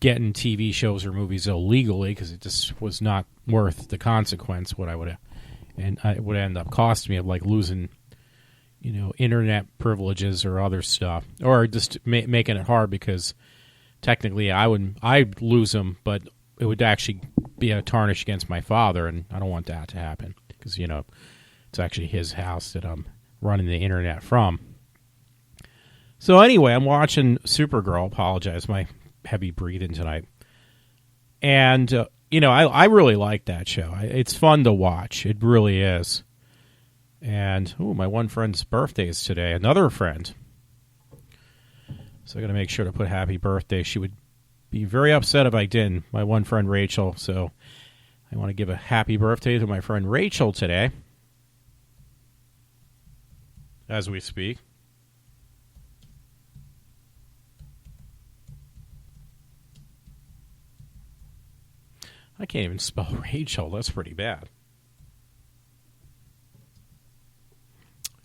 getting TV shows or movies illegally because it just was not worth the consequence. What I would have, and it would end up costing me of like losing, internet privileges or other stuff, or just making it hard because technically I'd lose them, but it would actually be a tarnish against my father, and I don't want that to happen because it's actually his house that I'm running the internet from. So anyway, I'm watching Supergirl. Apologize, my heavy breathing tonight. And, I really like that show. It's fun to watch. It really is. And, my one friend's birthday is today. Another friend. So I got to make sure to put happy birthday. She would be very upset if I didn't. My one friend, Rachel. So I want to give a happy birthday to my friend Rachel today. As we speak. I can't even spell Rachel. That's pretty bad.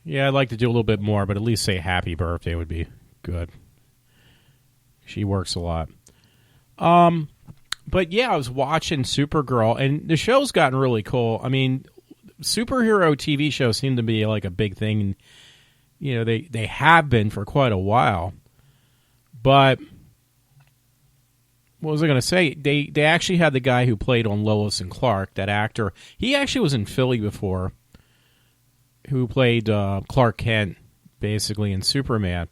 Yeah, I'd like to do a little bit more, but at least say happy birthday would be good. She works a lot. But yeah, I was watching Supergirl, and the show's gotten really cool. I mean, superhero TV shows seem to be like a big thing. They have been for quite a while. But what was I going to say? They actually had the guy who played on Lois and Clark, that actor. He actually was in Philly before, who played Clark Kent, basically, in Superman.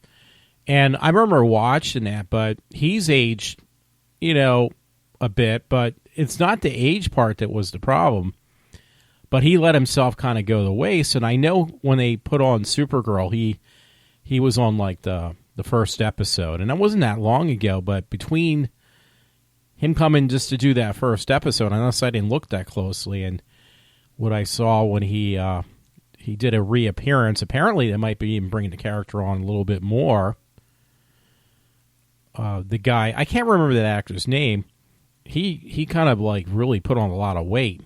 And I remember watching that, but he's aged, a bit. But it's not the age part that was the problem. But he let himself kind of go to waste. And I know when they put on Supergirl, he was on, like, the first episode. And that wasn't that long ago, but between him coming just to do that first episode, unless I didn't look that closely, and what I saw when he did a reappearance, apparently they might be even bringing the character on a little bit more. The guy, I can't remember that actor's name, he kind of like really put on a lot of weight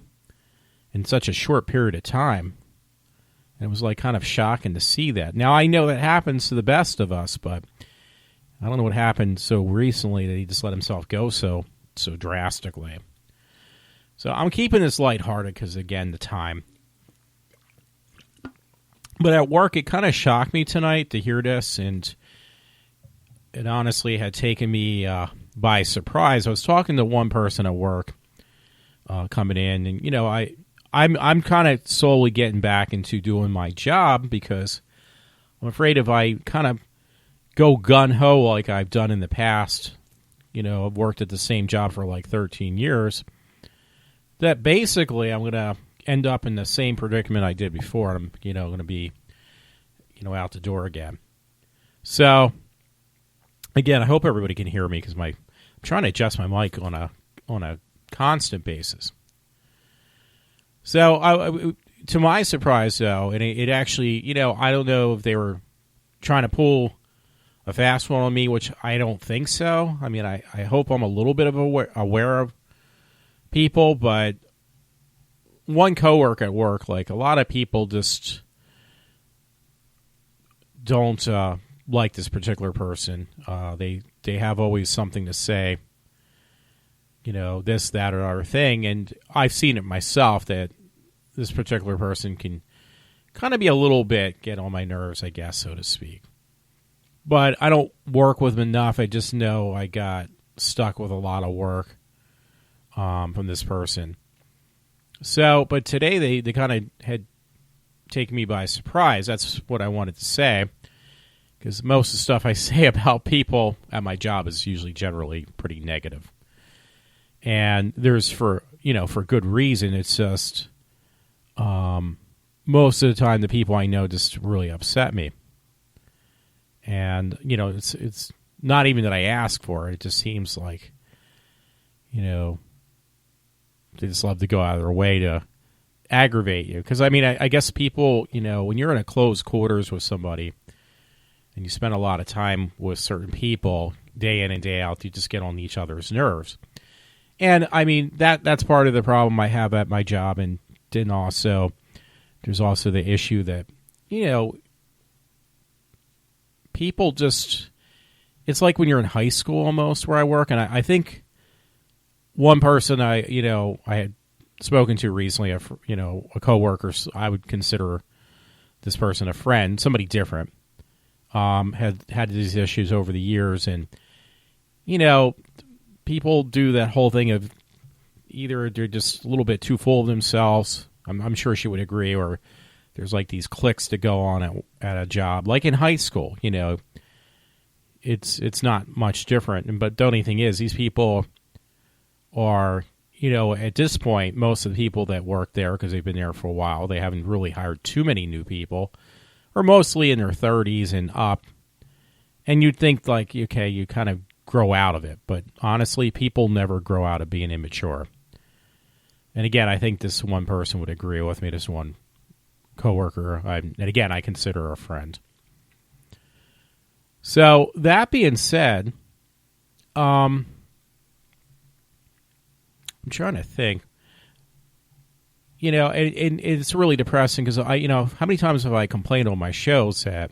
in such a short period of time. And it was like kind of shocking to see that. Now I know that happens to the best of us, but I don't know what happened so recently that he just let himself go so drastically. So I'm keeping this lighthearted because, again, the time. But at work, it kind of shocked me tonight to hear this, and it honestly had taken me by surprise. I was talking to one person at work coming in, and, I'm kind of slowly getting back into doing my job because I'm afraid if I kind of go gun-ho like I've done in the past, I've worked at the same job for like 13 years, that basically I'm going to end up in the same predicament I did before. I'm, going to be, out the door again. So, again, I hope everybody can hear me because I'm trying to adjust my mic on a constant basis. So, to my surprise, though, and it actually, I don't know if they were trying to pull a fast one on me, which I don't think so. I mean, I hope I'm a little bit of aware of people, but one coworker at work, like a lot of people just don't like this particular person. They have always something to say, this, that, or other thing, and I've seen it myself that this particular person can kind of be a little bit get on my nerves, I guess, so to speak. But I don't work with them enough. I just know I got stuck with a lot of work from this person. So, but today they kind of had taken me by surprise. That's what I wanted to say. Because most of the stuff I say about people at my job is usually generally pretty negative. And there's for good reason. It's just most of the time the people I know just really upset me. And, it's not even that I ask for it. It just seems like, they just love to go out of their way to aggravate you. Because, I guess people, when you're in a closed quarters with somebody and you spend a lot of time with certain people day in and day out, you just get on each other's nerves. And, that's part of the problem I have at my job. And then also, there's also the issue that, people just, it's like when you're in high school almost where I work, and I think one person I had spoken to recently, a coworker, I would consider this person a friend, somebody different, had these issues over the years. And, people do that whole thing of either they're just a little bit too full of themselves. I'm sure she would agree, or there's like these cliques to go on at a job. Like in high school, it's not much different. But the only thing is, these people are, at this point, most of the people that work there, because they've been there for a while, they haven't really hired too many new people, are mostly in their 30s and up. And you'd think, like, okay, you kind of grow out of it. But honestly, people never grow out of being immature. And again, I think this one person would agree with me, this one coworker, and again, I consider her a friend. So, that being said, I'm trying to think. And it's really depressing because how many times have I complained on my shows that,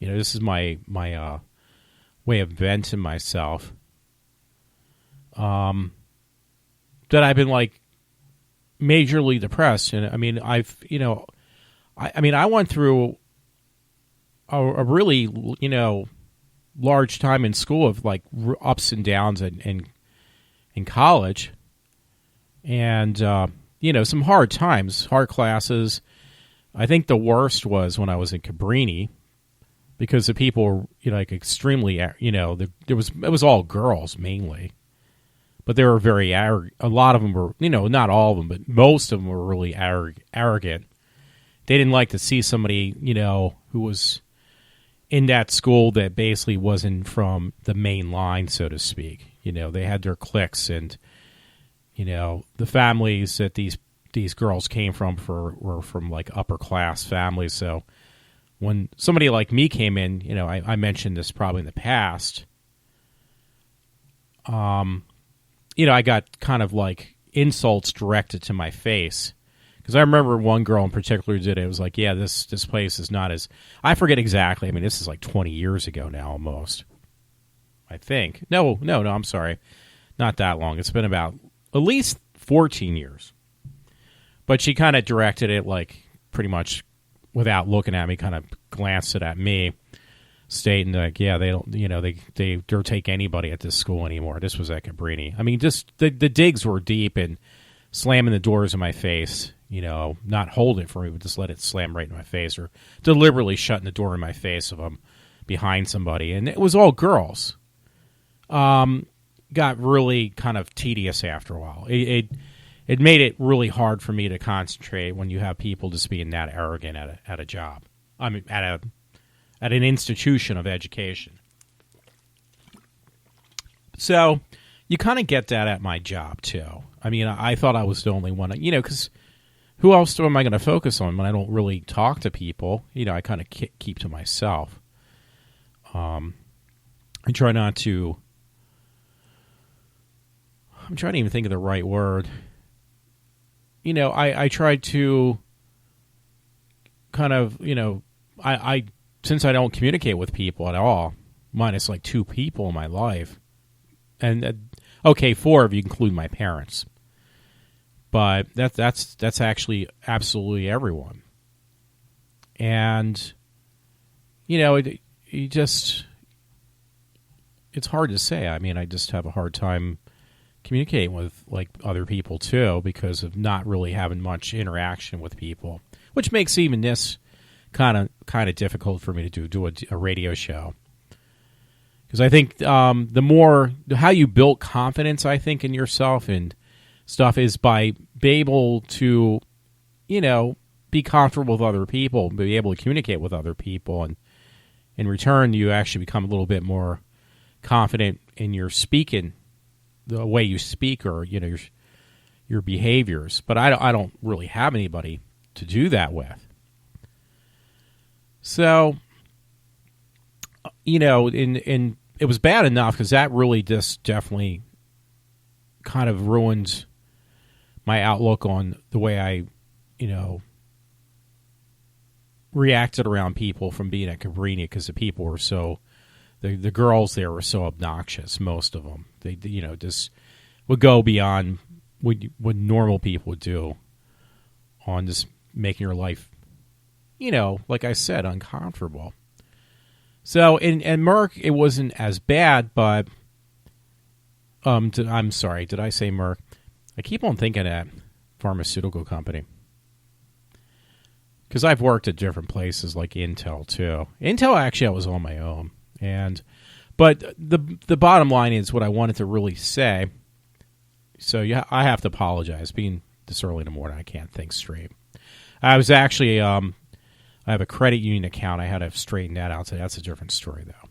this is my way of venting myself. That I've been like majorly depressed, and I mean, I went through a really large time in school of like ups and downs in college. And, some hard times, hard classes. I think the worst was when I was in Cabrini, because the people were, like extremely, it was all girls mainly, but they were very arrogant. A lot of them were, not all of them, but most of them were really arrogant. They didn't like to see somebody, who was in that school that basically wasn't from the main line, so to speak. They had their cliques, and the families that these girls came from were from like upper class families. So when somebody like me came in, I mentioned this probably in the past. I got kind of like insults directed to my face, because I remember one girl in particular did it. It was like, yeah, this place is not as, I forget exactly. I mean, this is like 20 years ago now, almost. I think. No, I'm sorry. Not that long. It's been about at least 14 years. But she kind of directed it like pretty much without looking at me, kind of glanced it at me, stating like, yeah, they don't, they don't take anybody at this school anymore. This was at Cabrini. I mean, just the digs were deep, and slamming the doors in my face, not holding it for me, but just let it slam right in my face, or deliberately shutting the door in my face if I'm behind somebody. And it was all girls. Got really kind of tedious after a while. It made it really hard for me to concentrate when you have people just being that arrogant at a job. I mean, at an institution of education. So you kind of get that at my job too. I mean, I thought I was the only one, because who else am I going to focus on when I don't really talk to people? I kind of keep to myself. I try not to. I'm trying to even think of the right word. I try to kind of, I since I don't communicate with people at all, minus like 2 people in my life, and okay, 4 if you include my parents, but that's actually absolutely everyone. And it's hard to say. I mean, I just have a hard time communicating with like other people too, because of not really having much interaction with people, which makes even this kind of difficult for me to do a radio show. Because I think the more how you build confidence, I think, in yourself and stuff is by being able to, be comfortable with other people, be able to communicate with other people, and in return, you actually become a little bit more confident in your speaking, the way you speak, or your behaviors. But I don't really have anybody to do that with. So, in it was bad enough because that really just definitely kind of ruined my outlook on the way I, reacted around people from being at Cabrini, because the people were so, the girls there were so obnoxious, most of them. They just would go beyond what normal people would do on just making your life, like I said, uncomfortable. So in Merck, it wasn't as bad, but I'm sorry, did I say Merck? I keep on thinking that pharmaceutical company. Because I've worked at different places like Intel too. Intel, actually, I was on my own. But the bottom line is what I wanted to really say. So yeah, I have to apologize. Being this early in the morning, I can't think straight. I was actually, I have a credit union account. I had to straighten that out. So that's a different story, though.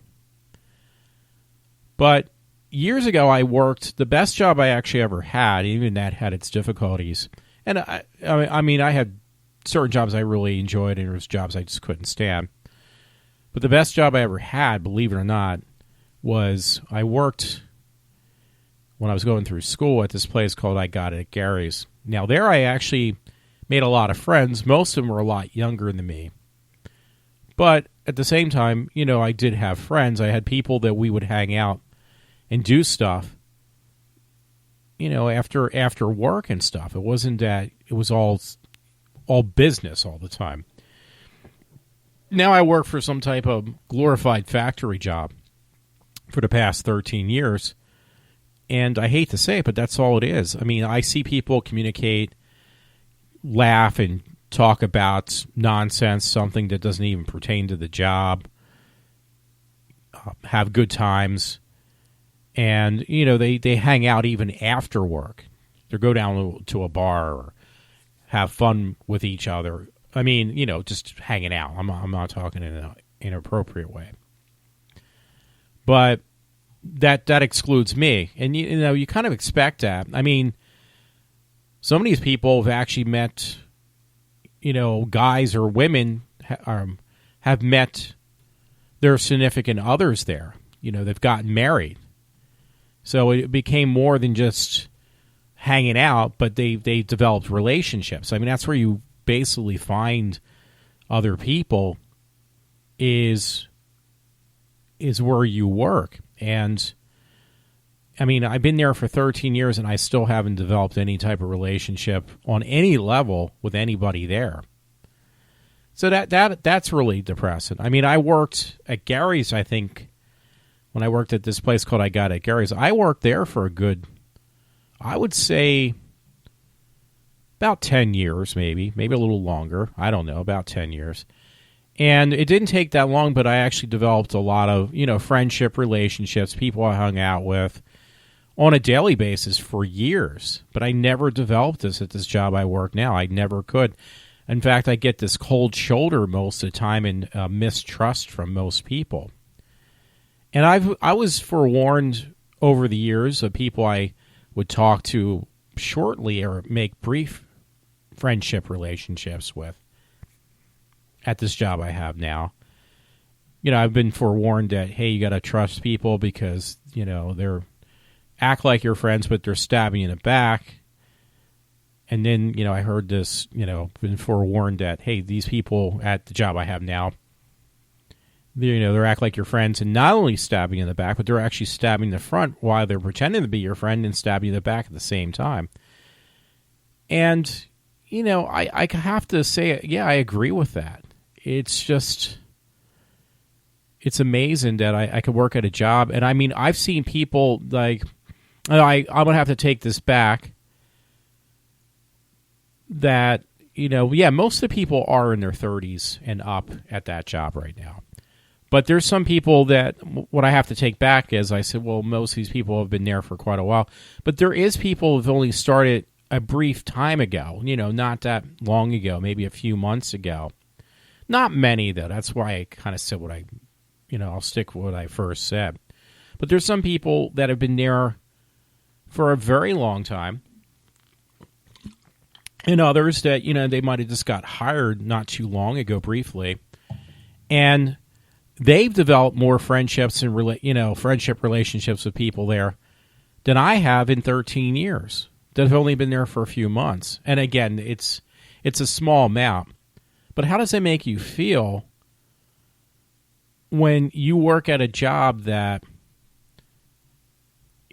But years ago, I worked the best job I actually ever had. Even that had its difficulties. And I had certain jobs I really enjoyed, and there was jobs I just couldn't stand. But the best job I ever had, believe it or not, was I worked when I was going through school at this place called I Got It at Gary's. Now, there I actually made a lot of friends. Most of them were a lot younger than me. But at the same time, I did have friends. I had people that we would hang out and do stuff, after work and stuff. It wasn't that it was all business all the time. Now I work for some type of glorified factory job for the past 13 years. And I hate to say it, but that's all it is. I mean, I see people communicate, laugh, and talk about nonsense, something that doesn't even pertain to the job, have good times, and, they hang out even after work. They go down to a bar or have fun with each other. I mean, just hanging out. I'm not talking in an inappropriate way. But that excludes me. And, you kind of expect that. I mean, some of these people have actually met, guys or women have met their significant others there. They've gotten married. So it became more than just hanging out, but they developed relationships. I mean, that's where you basically find other people is where you work. And I mean, I've been there for 13 years and I still haven't developed any type of relationship on any level with anybody there. So that's really depressing. I mean, I worked at Gary's, I think, when I worked at this place called I Got It at Gary's. I worked there for a good, I would say, about 10 years, maybe a little longer. I don't know, about 10 years. And it didn't take that long, but I actually developed a lot of, friendship relationships, people I hung out with on a daily basis for years. But I never developed this at this job I work now. I never could. In fact, I get this cold shoulder most of the time and mistrust from most people. And I was forewarned over the years of people I would talk to shortly or make brief friendship relationships with at this job I have now. I've been forewarned that, hey, you got to trust people because, they're act like you're friends, but they're stabbing you in the back. And then, I heard this, been forewarned that, hey, these people at the job I have now, they act like your friends and not only stabbing you in the back, but they're actually stabbing the front while they're pretending to be your friend and stabbing you in the back at the same time. And, I have to say, yeah, I agree with that. It's just, it's amazing that I could work at a job. And I mean, I've seen people like, I'm going to have to take this back, that, most of the people are in their 30s and up at that job right now. But there's some people that, what I have to take back is, I said, well, most of these people have been there for quite a while. But there is people who've only started a brief time ago, not that long ago, maybe a few months ago. Not many, though. That's why I kind of said what I'll stick with what I first said. But there's some people that have been there for a very long time. And others that, they might have just got hired not too long ago briefly. And they've developed more friendships and, friendship relationships with people there than I have in 13 years that have only been there for a few months. And again, it's a small amount. But how does that make you feel when you work at a job that,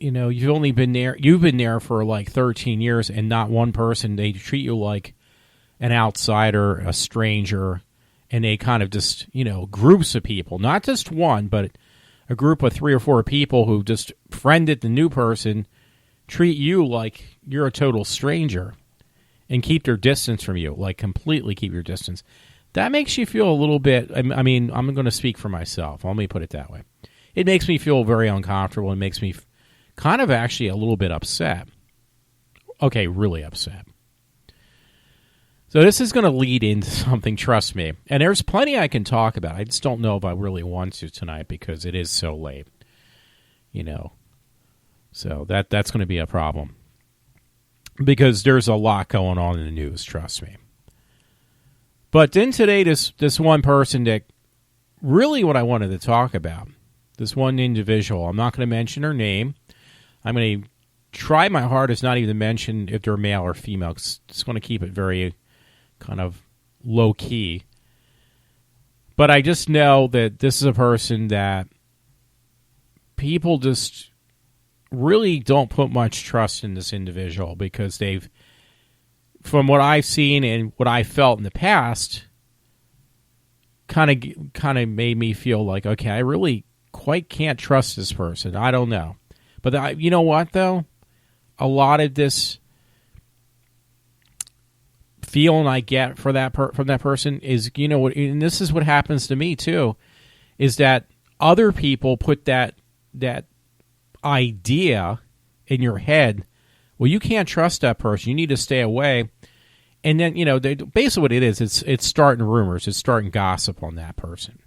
you've been there for like 13 years, and not one person, they treat you like an outsider, a stranger, and they kind of just, groups of people, not just one, but a group of 3 or 4 people who just friended the new person, treat you like you're a total stranger and keep their distance from you, like completely keep your distance. That makes you feel a little bit, I mean, I'm going to speak for myself. Let me put it that way. It makes me feel very uncomfortable. It makes me kind of actually a little bit upset. Okay, really upset. So this is going to lead into something, trust me. And there's plenty I can talk about. I just don't know if I really want to tonight because it is so late. So that's going to be a problem. Because there's a lot going on in the news, trust me. But then today, this one person that really what I wanted to talk about, this one individual, I'm not going to mention her name. I'm going to try my hardest not even to mention if they're male or female. Just going to keep it very kind of low key. But I just know that this is a person that people just really don't put much trust in this individual because they've, from what I've seen and what I felt in the past, kind of made me feel like, okay, I really quite can't trust this person. I don't know. But you know what, though? A lot of this feeling I get for from that person is, and this is what happens to me, too, is that other people put that idea in your head, well, you can't trust that person. You need to stay away. And then, basically what it is, it's starting rumors. It's starting gossip on that person.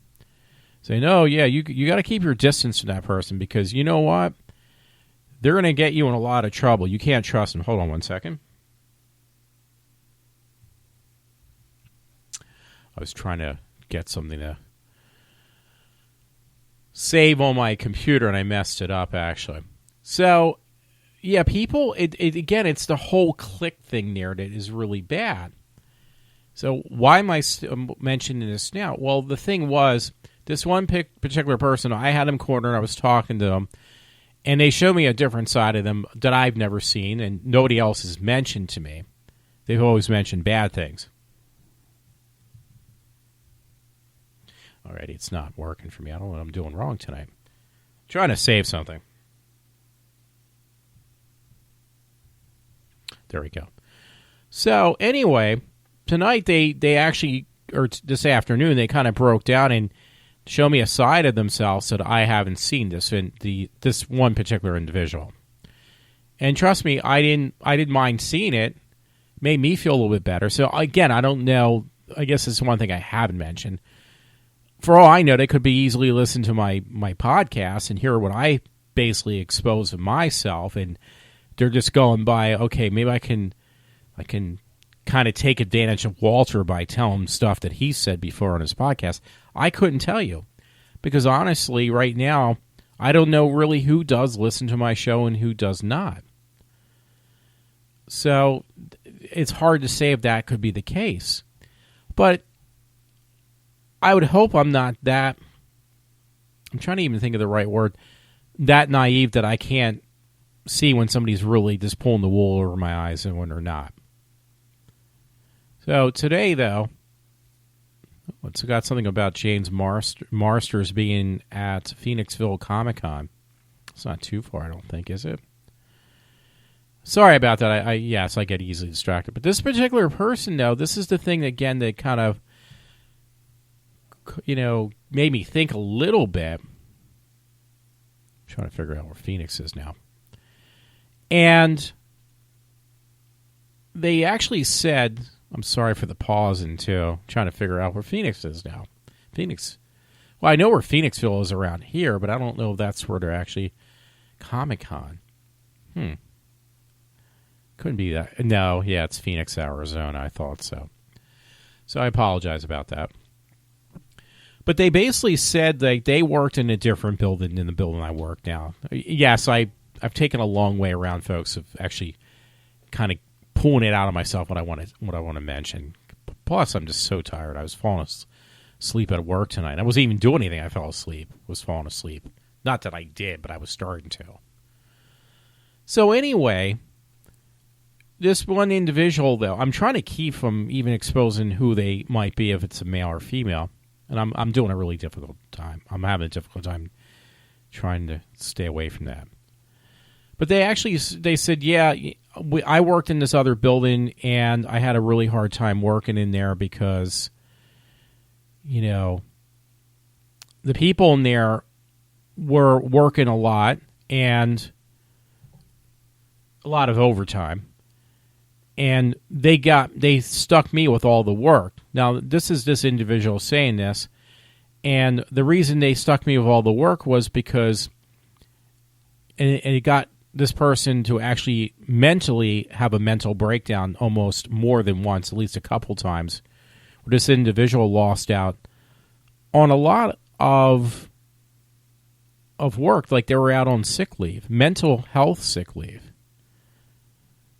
Saying, oh, yeah, you got to keep your distance from that person because you know what? They're going to get you in a lot of trouble. You can't trust them. Hold on one second. I was trying to get something to save on my computer, and I messed it up, actually. So, yeah, people, again, it's the whole click thing there that is really bad. So why am I mentioning this now? Well, the thing was, this one particular person, I had him cornered, I was talking to them, and they showed me a different side of them that I've never seen, and nobody else has mentioned to me. They've always mentioned bad things. Alrighty, it's not working for me. I don't know what I'm doing wrong tonight. I'm trying to save something. There we go. So, anyway, tonight they actually, or this afternoon, they kind of broke down and showed me a side of themselves that I haven't seen this one particular individual. And trust me, I didn't mind seeing it. Made me feel a little bit better. So, again, I don't know. I guess it's one thing I haven't mentioned. For all I know, they could be easily listen to my podcast and hear what I basically expose of myself, and they're just going by, okay, maybe I can kind of take advantage of Walter by telling him stuff that he said before on his podcast. I couldn't tell you because honestly, right now, I don't know really who does listen to my show and who does not. So it's hard to say if that could be the case. But I would hope I'm not that, I'm trying to even think of the right word, that naive that I can't see when somebody's really just pulling the wool over my eyes and when they're not. So today, though, it's got something about James Marsters being at Phoenixville Comic-Con. It's not too far, I don't think, is it? Sorry about that. Yes, I get easily distracted. But this particular person, though, this is the thing, again, that kind of, made me think a little bit. I'm trying to figure out where Phoenix is now. And they actually said, I'm sorry for the pause too, trying to figure out where Phoenix is now. Phoenix. Well, I know where Phoenixville is around here, but I don't know if that's where they're actually Comic-Con. Couldn't be that. No, yeah, it's Phoenix, Arizona. I thought so. So I apologize about that. But they basically said that they worked in a different building than the building I work now. Yes, I've taken a long way around, folks, of actually kind of pulling it out of myself what I want to mention. Plus, I'm just so tired. I was falling asleep at work tonight. I wasn't even doing anything. I fell asleep. I was falling asleep. Not that I did, but I was starting to. So anyway, this one individual, though, I'm trying to keep from even exposing who they might be if it's a male or female. And I'm doing a really difficult time. I'm having a difficult time trying to stay away from that. But they said, yeah, I worked in this other building, and I had a really hard time working in there because, you know, the people in there were working a lot and a lot of overtime. And they stuck me with all the work. Now, this is this individual saying this, and the reason they stuck me with all the work was because it got this person to actually mentally have a mental breakdown almost more than once, at least a couple times, where this individual lost out on a lot of work, like they were out on sick leave, mental health sick leave.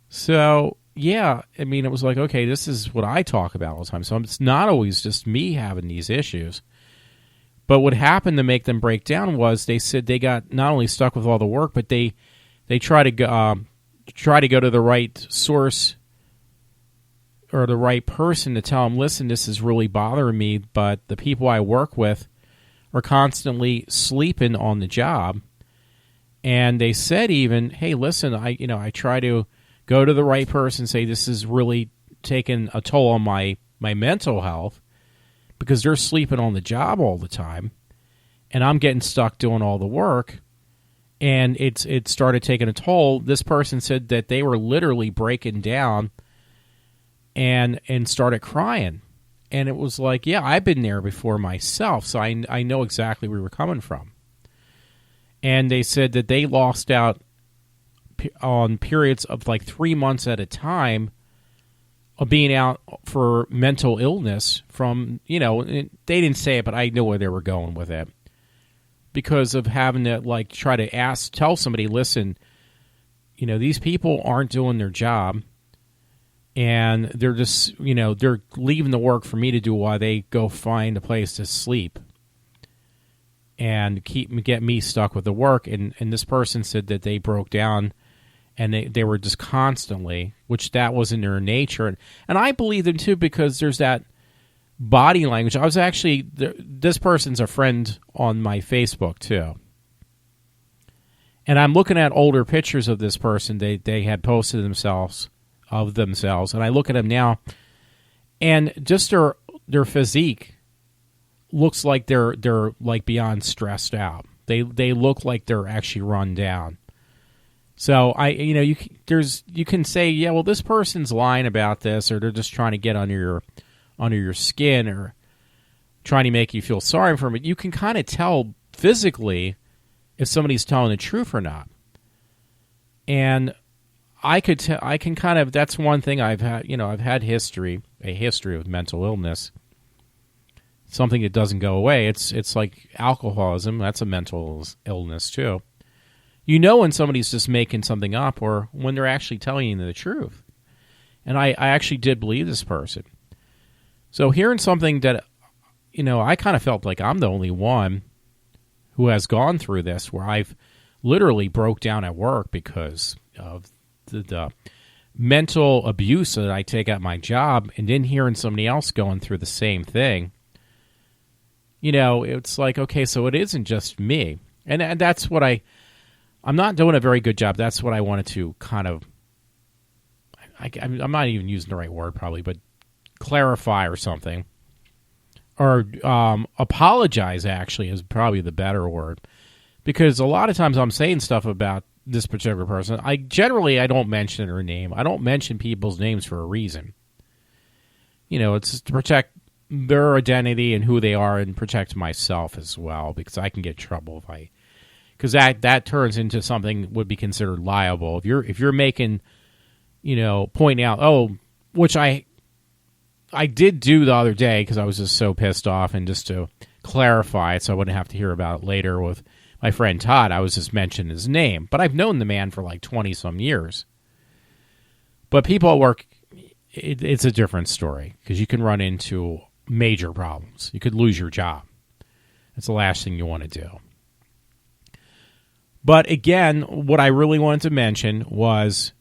So, yeah, I mean, it was like, okay, this is what I talk about all the time. So it's not always just me having these issues. But what happened to make them break down was they said they got not only stuck with all the work, but they try to go to the right source or the right person to tell them, listen, this is really bothering me, but the people I work with are constantly sleeping on the job. And they said even, hey, listen, I try to go to the right person, say this is really taking a toll on my mental health because they're sleeping on the job all the time, and I'm getting stuck doing all the work, and it started taking a toll. This person said that they were literally breaking down and started crying. And it was like, yeah, I've been there before myself, so I know exactly where we're coming from. And they said that they lost out on periods of like 3 months at a time of being out for mental illness from, they didn't say it, but I know where they were going with it. Because of having to like try to tell somebody, listen, these people aren't doing their job, and they're just, they're leaving the work for me to do while they go find a place to sleep and get me stuck with the work. And this person said that they broke down, and they were just constantly, which that was in their nature. And I believe them too, because there's that body language. I was actually, this person's a friend on my Facebook too. And I'm looking at older pictures of this person they had posted themselves, and I look at them now, and just their physique looks like they're like beyond stressed out. They look like they're actually run down. So you can say, yeah, well, this person's lying about this, or they're just trying to get under your skin, or trying to make you feel sorry for them. But you can kind of tell physically if somebody's telling the truth or not. And I can kind of, that's one thing I've had. I've had a history with mental illness. Something that doesn't go away. It's like alcoholism. That's a mental illness too. When somebody's just making something up, or when they're actually telling you the truth. And I actually did believe this person. So hearing something that, I kind of felt like I'm the only one who has gone through this, where I've literally broke down at work because of the mental abuse that I take at my job, and then hearing somebody else going through the same thing. It's like, okay, so it isn't just me. And that's what I'm not doing a very good job. That's what I wanted to kind of, I'm not even using the right word probably, but clarify or something. Or apologize, actually, is probably the better word. Because a lot of times I'm saying stuff about this particular person. I don't mention her name. I don't mention people's names for a reason. It's to protect their identity and who they are, and protect myself as well, because I can get in trouble because that turns into something that would be considered liable. If you're making, pointing out, which I did do the other day because I was just so pissed off, and just to clarify it so I wouldn't have to hear about it later with my friend Todd, I was just mentioning his name. But I've known the man for like 20-some years. But people at work, it's a different story, because you can run into major problems. You could lose your job. That's the last thing you want to do. But again, what I really wanted to mention was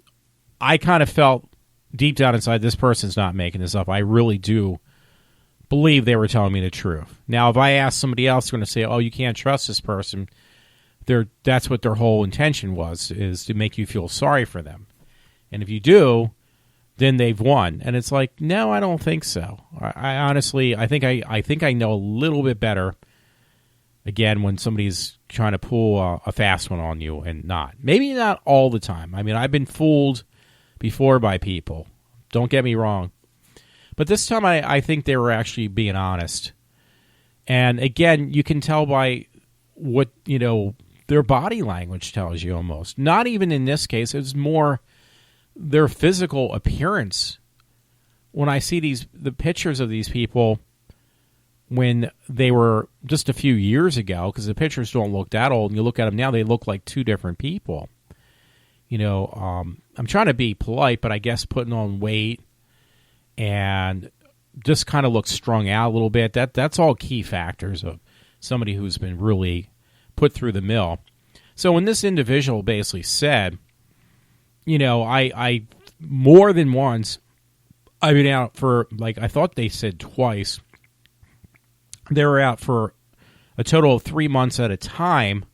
I kind of felt deep down inside this person's not making this up. I really do believe they were telling me the truth. Now, if I ask somebody else, they're going to say, oh, you can't trust this person. That's what their whole intention was, is to make you feel sorry for them. And if you do, then they've won. And it's like, no, I don't think so. I honestly, I think I know a little bit better, again, when somebody's trying to pull a fast one on you and not. Maybe not all the time. I mean, I've been fooled before by people. Don't get me wrong. But this time I think they were actually being honest. And again, you can tell by what, their body language tells you almost. Not even in this case. It's more their physical appearance. When I see the pictures of these people when they were just a few years ago, because the pictures don't look that old, and you look at them now, they look like two different people. I'm trying to be polite, but I guess putting on weight and just kind of looks strung out a little bit. That's all key factors of somebody who's been really put through the mill. So when this individual basically said, I more than once, I've been out for, I thought they said twice, they were out for a total of 3 months at a time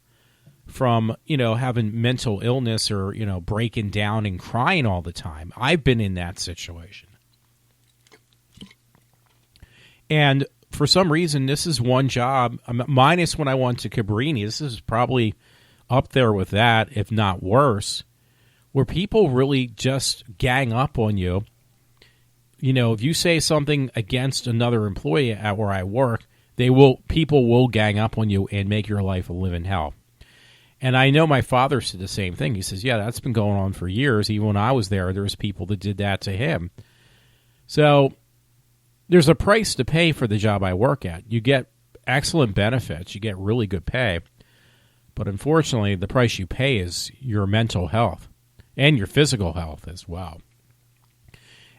from, having mental illness or, breaking down and crying all the time. I've been in that situation. And for some reason, this is one job, minus when I went to Cabrini, this is probably up there with that, if not worse, where people really just gang up on you. If you say something against another employee at where I work, people will gang up on you and make your life a living hell. And I know my father said the same thing. He says, yeah, that's been going on for years. Even when I was there was people that did that to him. So there's a price to pay for the job I work at. You get excellent benefits. You get really good pay. But unfortunately, the price you pay is your mental health and your physical health as well.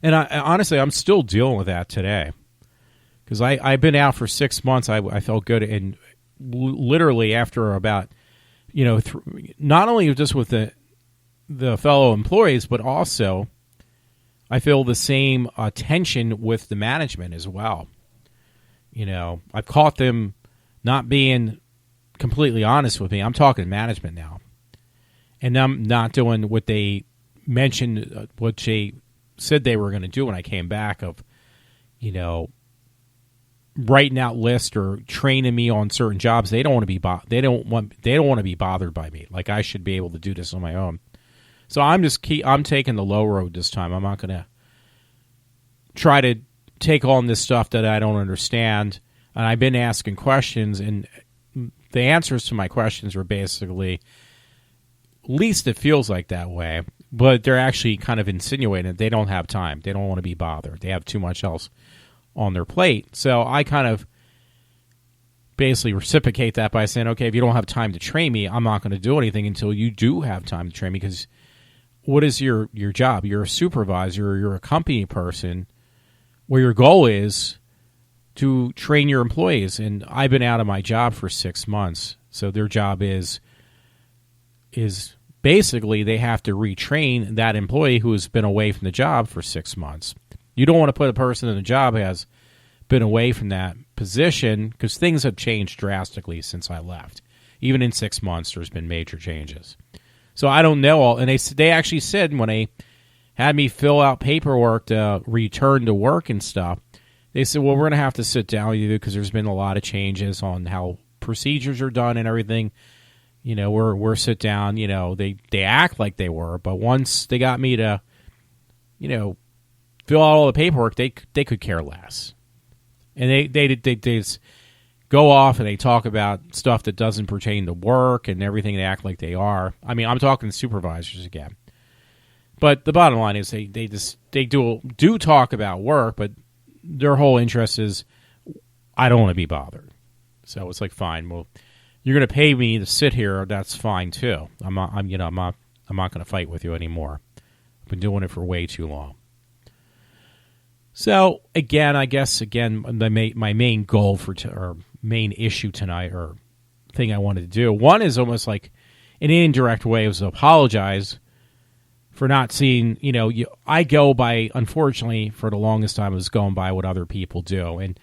And honestly, I'm still dealing with that today. Because I've been out for 6 months. I felt good. And literally after about, not only just with the fellow employees, but also I feel the same tension with the management as well. I've caught them not being completely honest with me. I'm talking management now. And I'm not doing what they mentioned, what they said they were going to do when I came back of, writing out lists or training me on certain jobs. They don't want to be they don't want to be bothered by me. Like I should be able to do this on my own. So I'm taking the low road this time. I'm not going to try to take on this stuff that I don't understand. And I've been asking questions, and the answers to my questions were basically, at least it feels like that way, but they're actually kind of insinuating they don't have time. They don't want to be bothered. They have too much else on their plate. So I kind of basically reciprocate that by saying, okay, if you don't have time to train me, I'm not going to do anything until you do have time to train me, because what is your job? You're a supervisor, or you're a company person where your goal is to train your employees. And I've been out of my job for 6 months. So their job is basically they have to retrain that employee who has been away from the job for 6 months. You don't want to put a person in a job who has been away from that position, because things have changed drastically since I left. Even in 6 months, there's been major changes. So I don't know all. And they actually said when they had me fill out paperwork to return to work and stuff, they said, well, we're going to have to sit down with you because there's been a lot of changes on how procedures are done and everything. We're sit down. They act like they were, but once they got me to, fill out all the paperwork, they could care less. And they just go off and they talk about stuff that doesn't pertain to work and everything. They act like they are. I mean, I'm talking supervisors again. But the bottom line is they do talk about work, but their whole interest is I don't want to be bothered. So it's like, fine, well, you're going to pay me to sit here. That's fine too. I'm not going to fight with you anymore. I've been doing it for way too long. So again, my main goal or main issue tonight, or thing I wanted to do, one is almost like in an indirect way, was to apologize for not seeing, I go by, unfortunately, for the longest time, I was going by what other people do. And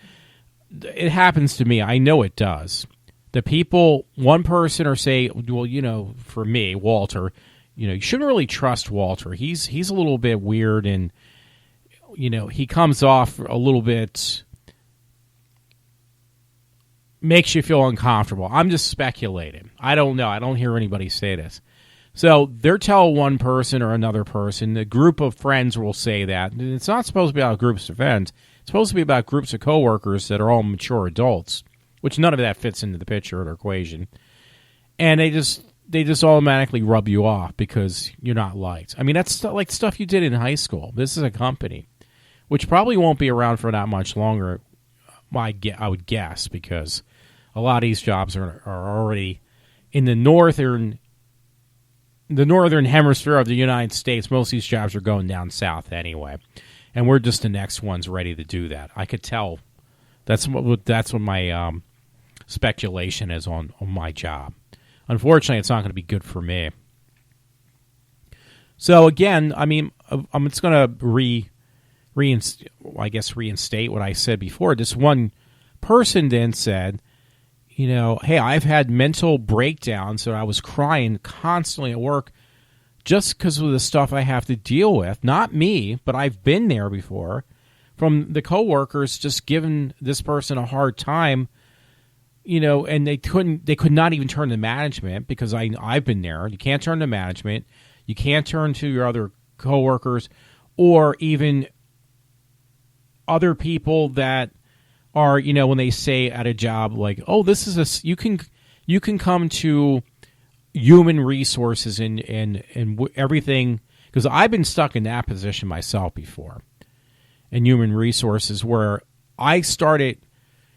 it happens to me. I know it does. The people, one person or say, well, for me, Walter, you shouldn't really trust Walter. He's a little bit weird, and, he comes off a little bit, makes you feel uncomfortable. I'm just speculating. I don't know. I don't hear anybody say this. So they're telling one person or another person, the group of friends will say that. And it's not supposed to be about groups of friends. It's supposed to be about groups of coworkers that are all mature adults, which none of that fits into the picture or the equation. And they just automatically rub you off because you're not liked. I mean, that's like stuff you did in high school. This is a company, which probably won't be around for that much longer, I would guess, because a lot of these jobs are already in the northern hemisphere of the United States. Most of these jobs are going down south anyway, and we're just the next ones ready to do that. I could tell. That's what my speculation is on my job. Unfortunately, it's not going to be good for me. So again, I mean, I'm just going to reinstate what I said before. This one person then said, hey, I've had mental breakdowns, so I was crying constantly at work just because of the stuff I have to deal with. Not me, but I've been there before. From the coworkers just giving this person a hard time, and they could not even turn to management, because I've been there. You can't turn to management. You can't turn to your other coworkers or even other people that are, when they say at a job like, oh, this is you can come to human resources and everything, because I've been stuck in that position myself before, in human resources, where I started,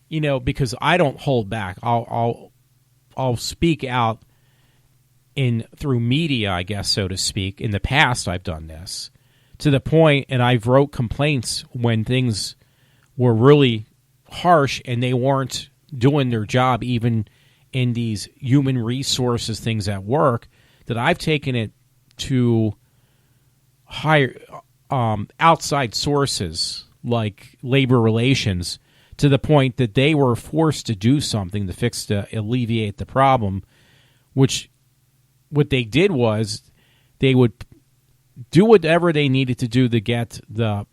because I don't hold back. I'll speak out through media, I guess, so to speak. In the past, I've done this to the point, and I've wrote complaints when things were really harsh and they weren't doing their job, even in these human resources things at work, that I've taken it to higher outside sources like labor relations, to the point that they were forced to do something to alleviate the problem, which what they did was they would do whatever they needed to do to get the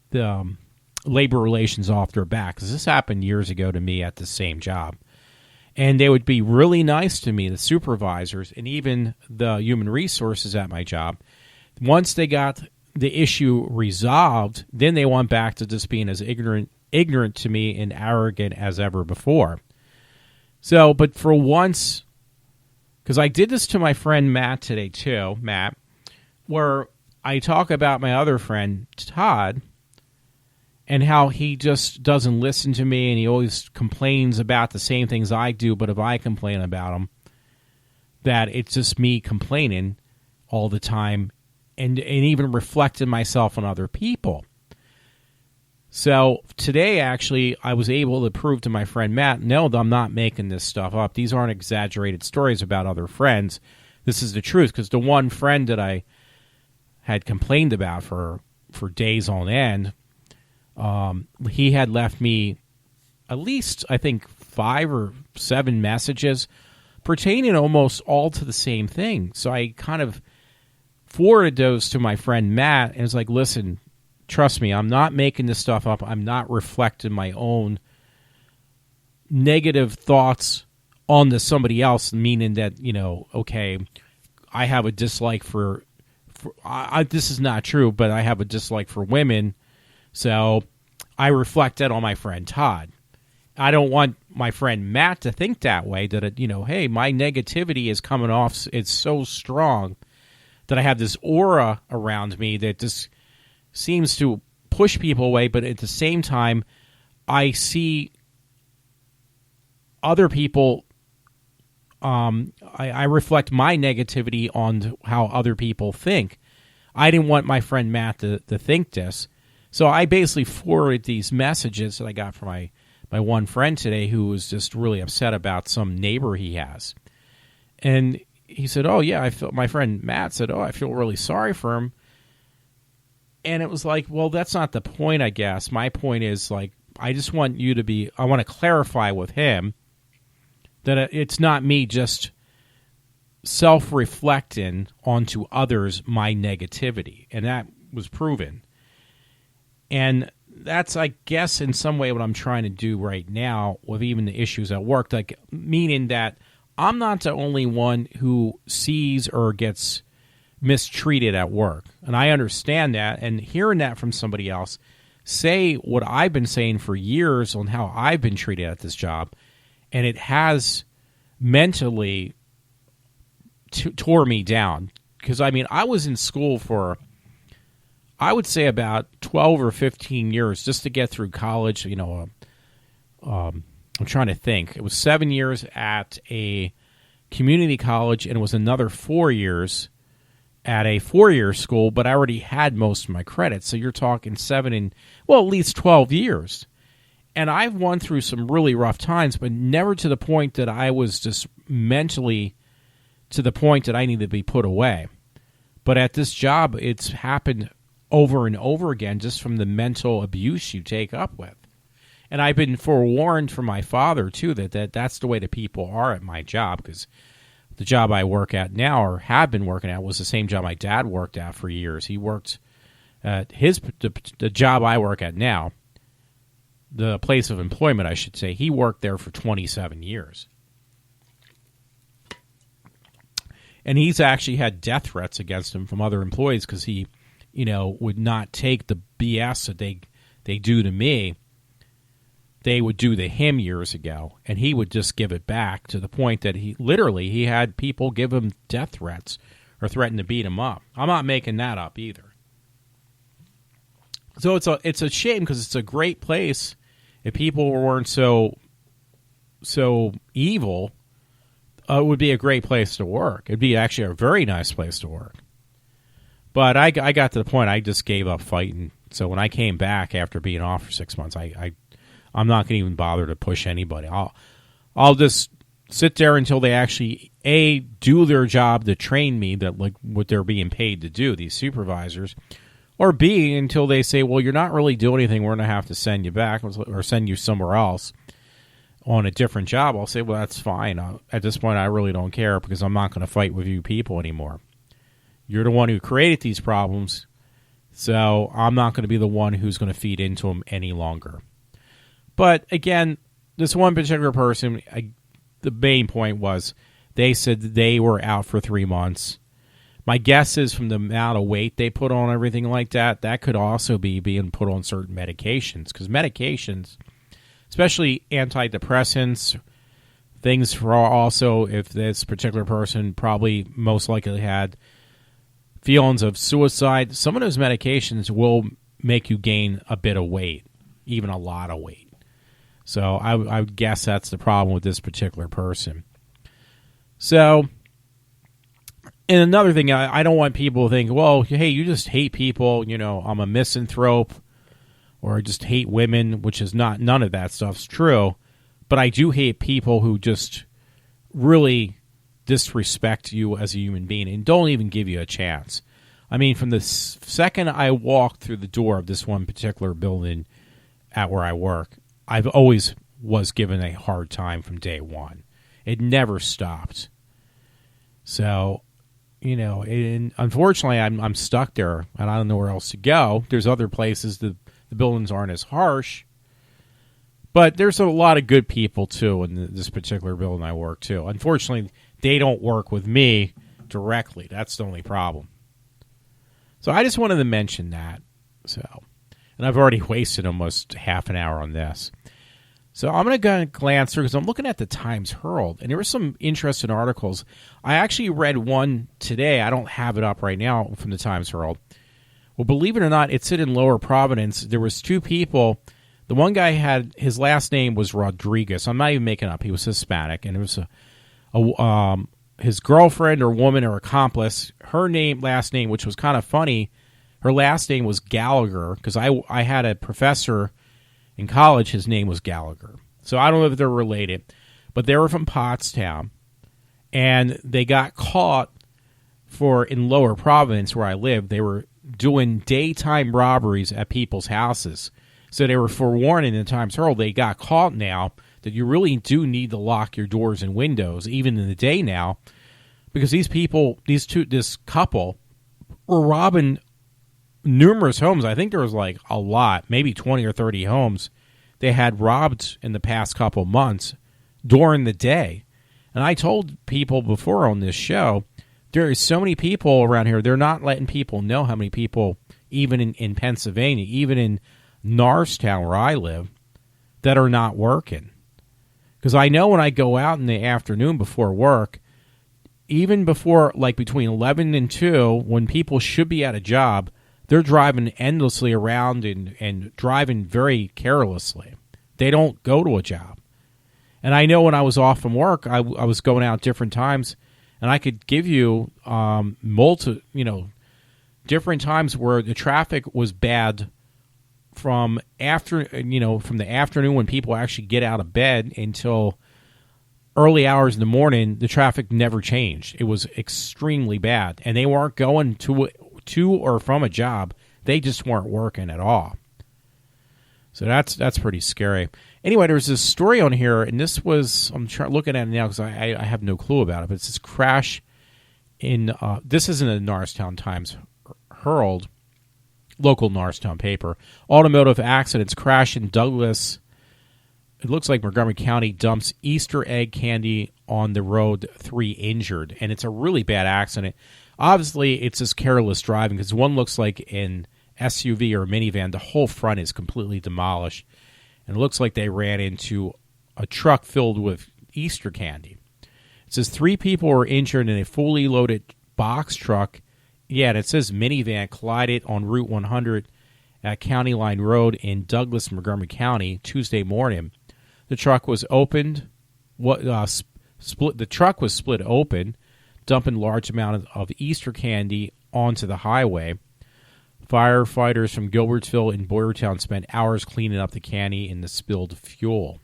labor relations off their back. Because this happened years ago to me at the same job. And they would be really nice to me, the supervisors, and even the human resources at my job. Once they got the issue resolved, then they went back to just being as ignorant to me and arrogant as ever before. So, but for once, because I did this to my friend Matt today too, where I talk about my other friend Todd, and how he just doesn't listen to me, and he always complains about the same things I do, but if I complain about him, that it's just me complaining all the time, and even reflecting myself on other people. So today, actually, I was able to prove to my friend Matt, no, I'm not making this stuff up. These aren't exaggerated stories about other friends. This is the truth, because the one friend that I had complained about for days on end, he had left me at least, I think, 5 or 7 messages pertaining almost all to the same thing. So I kind of forwarded those to my friend Matt, and was like, listen, trust me, I'm not making this stuff up. I'm not reflecting my own negative thoughts onto somebody else, meaning that, okay, I have a dislike for this is not true, but I have a dislike for women. So I reflect that on my friend Todd. I don't want my friend Matt to think that way, that, hey, my negativity is coming off. It's so strong that I have this aura around me that just seems to push people away. But at the same time, I see other people. I reflect my negativity on how other people think. I didn't want my friend Matt to think this. So I basically forwarded these messages that I got from my one friend today, who was just really upset about some neighbor he has. And he said, "Oh yeah, my friend Matt said, oh, I feel really sorry for him." And it was like, well, that's not the point, I guess. My point is, like, I want to clarify with him that it's not me just self-reflecting onto others my negativity. And that was proven. And that's, I guess, in some way what I'm trying to do right now with even the issues at work, like, meaning that I'm not the only one who sees or gets mistreated at work. And I understand that, and hearing that from somebody else say what I've been saying for years on how I've been treated at this job, and it has mentally tore me down. Because, I mean, I was in school for, I would say, about 12 or 15 years just to get through college. You know, I'm trying to think. It was 7 years at a community college, and it was another 4 years at a 4-year school, but I already had most of my credits. So you're talking at least 12 years. And I've won through some really rough times, but never to the point that I was just mentally to the point that I needed to be put away. But at this job, it's happened over and over again just from the mental abuse you take up with. And I've been forewarned from my father, too, that's the way the people are at my job, because the job I work at now, or have been working at, was the same job my dad worked at for years. He worked at the job I work at now, the place of employment, I should say. He worked there for 27 years. And he's actually had death threats against him from other employees because he, would not take the BS that they do to me. They would do to him years ago, and he would just give it back, to the point that he had people give him death threats or threaten to beat him up. I'm not making that up either. So it's a shame, because it's a great place. If people weren't so evil, it would be a great place to work. It'd be actually a very nice place to work. But I got to the point I just gave up fighting. So when I came back after being off for 6 months, I'm not going to even bother to push anybody. I'll just sit there until they actually, A, do their job to train me, that like what they're being paid to do, these supervisors, or B, until they say, well, you're not really doing anything, we're going to have to send you back or send you somewhere else on a different job. I'll say, well, that's fine. At this point, I really don't care, because I'm not going to fight with you people anymore. You're the one who created these problems, so I'm not going to be the one who's going to feed into them any longer. But again, this one particular person, the main point was they said they were out for 3 months. My guess is, from the amount of weight they put on, everything like that, that could also be being put on certain medications. Because medications, especially antidepressants, things for also, if this particular person probably most likely had feelings of suicide, some of those medications will make you gain a bit of weight, even a lot of weight. So I would guess that's the problem with this particular person. So, and another thing, I don't want people to think, well, hey, you just hate people, I'm a misanthrope, or I just hate women, which is not, none of that stuff's true. But I do hate people who just really disrespect you as a human being and don't even give you a chance. I mean, from the second I walked through the door of this one particular building at where I work, I've always was given a hard time from day one. It never stopped. So, and unfortunately, I'm stuck there, and I don't know where else to go. There's other places the buildings aren't as harsh, but there's a lot of good people too in this particular building I work too. Unfortunately, they don't work with me directly. That's the only problem. So I just wanted to mention that. And I've already wasted almost half an hour on this. So I'm going to go and glance through, because I'm looking at the Times Herald, and there were some interesting articles. I actually read one today. I don't have it up right now, from the Times Herald. Well, believe it or not, it's in Lower Providence. There was two people. The one guy his last name was Rodriguez. I'm not even making up. He was Hispanic, and it was his girlfriend or woman or accomplice. Her last name, which was kind of funny, her last name was Gallagher, because I had a professor in college, his name was Gallagher. So I don't know if they're related, but they were from Pottstown. and they got caught in Lower Providence, where I live. They were doing daytime robberies at people's houses. So they were forewarned in the Times Herald. They got caught now that you really do need to lock your doors and windows, even in the day now, because this couple were robbing numerous homes. I think there was like a lot, maybe 20 or 30 homes they had robbed in the past couple months during the day. And I told people before on this show, there is so many people around here, they're not letting people know how many people, even in Pennsylvania, even in Norristown, where I live, that are not working. Because I know when I go out in the afternoon before work, even before, like between 11 and 2, when people should be at a job, they're driving endlessly around and driving very carelessly. They don't go to a job. And I know when I was off from work, I was going out different times, and I could give you different times where the traffic was bad from the afternoon when people actually get out of bed until early hours in the morning. The traffic never changed. It was extremely bad, and they weren't going to or from a job. They just weren't working at all. So that's pretty scary. Anyway, there's this story on here, and this was, looking at it now because I have no clue about it, but it's this crash in, this isn't a Norristown Times Herald, local Norristown paper. Automotive accidents, crash in Douglas. It looks like Montgomery County dumps Easter egg candy on the road, 3 injured. And it's a really bad accident. Obviously, it's just careless driving because one looks like an SUV or a minivan. The whole front is completely demolished. And it looks like they ran into a truck filled with Easter candy. It says 3 people were injured in a fully loaded box truck. Yeah, and it says minivan collided on Route 100 at County Line Road in Douglas, Montgomery County, Tuesday morning. The truck was opened. The truck was split open, dumping large amounts of Easter candy onto the highway. Firefighters from Gilbertsville and Boyertown spent hours cleaning up the candy and the spilled fuel.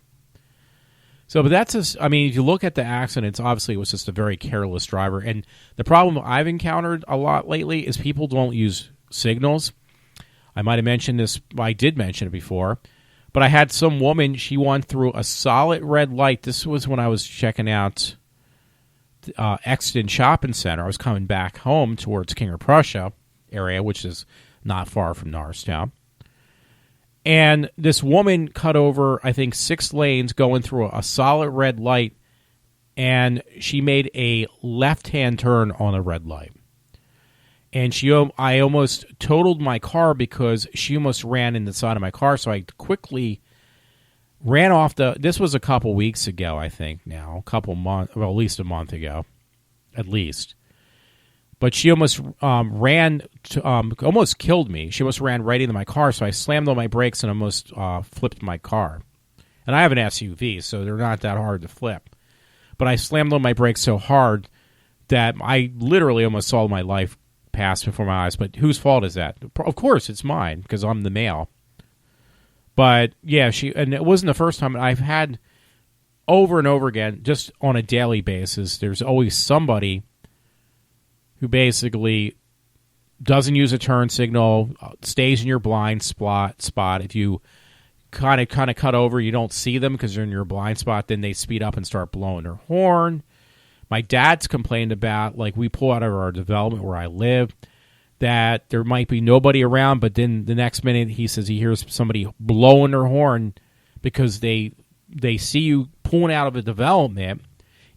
So, but that's just, I mean, if you look at the accidents, obviously it was just a very careless driver. And the problem I've encountered a lot lately is people don't use signals. I might have mentioned this, I did mention it before, but I had some woman, she went through a solid red light. This was when I was checking out Exton Shopping Center. I was coming back home towards King of Prussia area, which is not far from Norristown. And this woman cut over, I think, 6 lanes going through a solid red light, and she made a left-hand turn on a red light. And I almost totaled my car because she almost ran in the side of my car, so I quickly ran off this was a couple weeks ago, I think now, a couple months, well, at least a month ago, at least. But she almost almost killed me. She almost ran right into my car, so I slammed on my brakes and almost flipped my car. And I have an SUV, so they're not that hard to flip. But I slammed on my brakes so hard that I literally almost saw my life pass before my eyes. But whose fault is that? Of course, it's mine, because I'm the male. But, yeah, and it wasn't the first time. I've had over and over again, just on a daily basis, there's always somebody who basically doesn't use a turn signal, stays in your blind spot. If you kind of cut over, you don't see them because they're in your blind spot, then they speed up and start blowing their horn. My dad's complained about, like, we pull out of our development where I live, that there might be nobody around, but then the next minute he says he hears somebody blowing their horn because they see you pulling out of a development.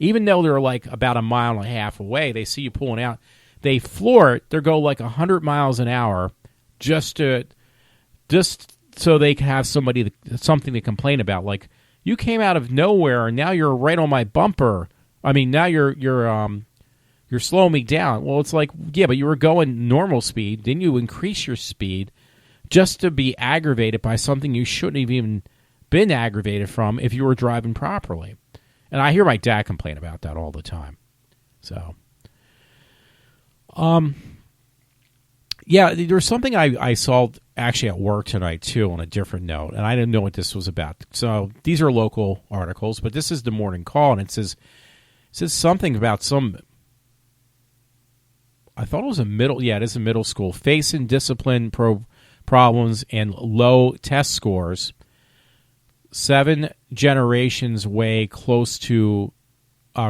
Even though they're like about a mile and a half away, they see you pulling out. They floor it. They go like 100 miles an hour just so they can have something to complain about. Like, you came out of nowhere and now you're right on my bumper. I mean, now you're slowing me down. Well, it's like, yeah, but you were going normal speed. Then you increase your speed just to be aggravated by something you shouldn't have even been aggravated from if you were driving properly. And I hear my dad complain about that all the time. So, yeah, there's something I saw actually at work tonight, too, on a different note, and I didn't know what this was about. So these are local articles, but this is the Morning Call, and it says says something about some. I thought it was a middle. Yeah, it is a middle school facing discipline problems and low test scores. 7 generations way close to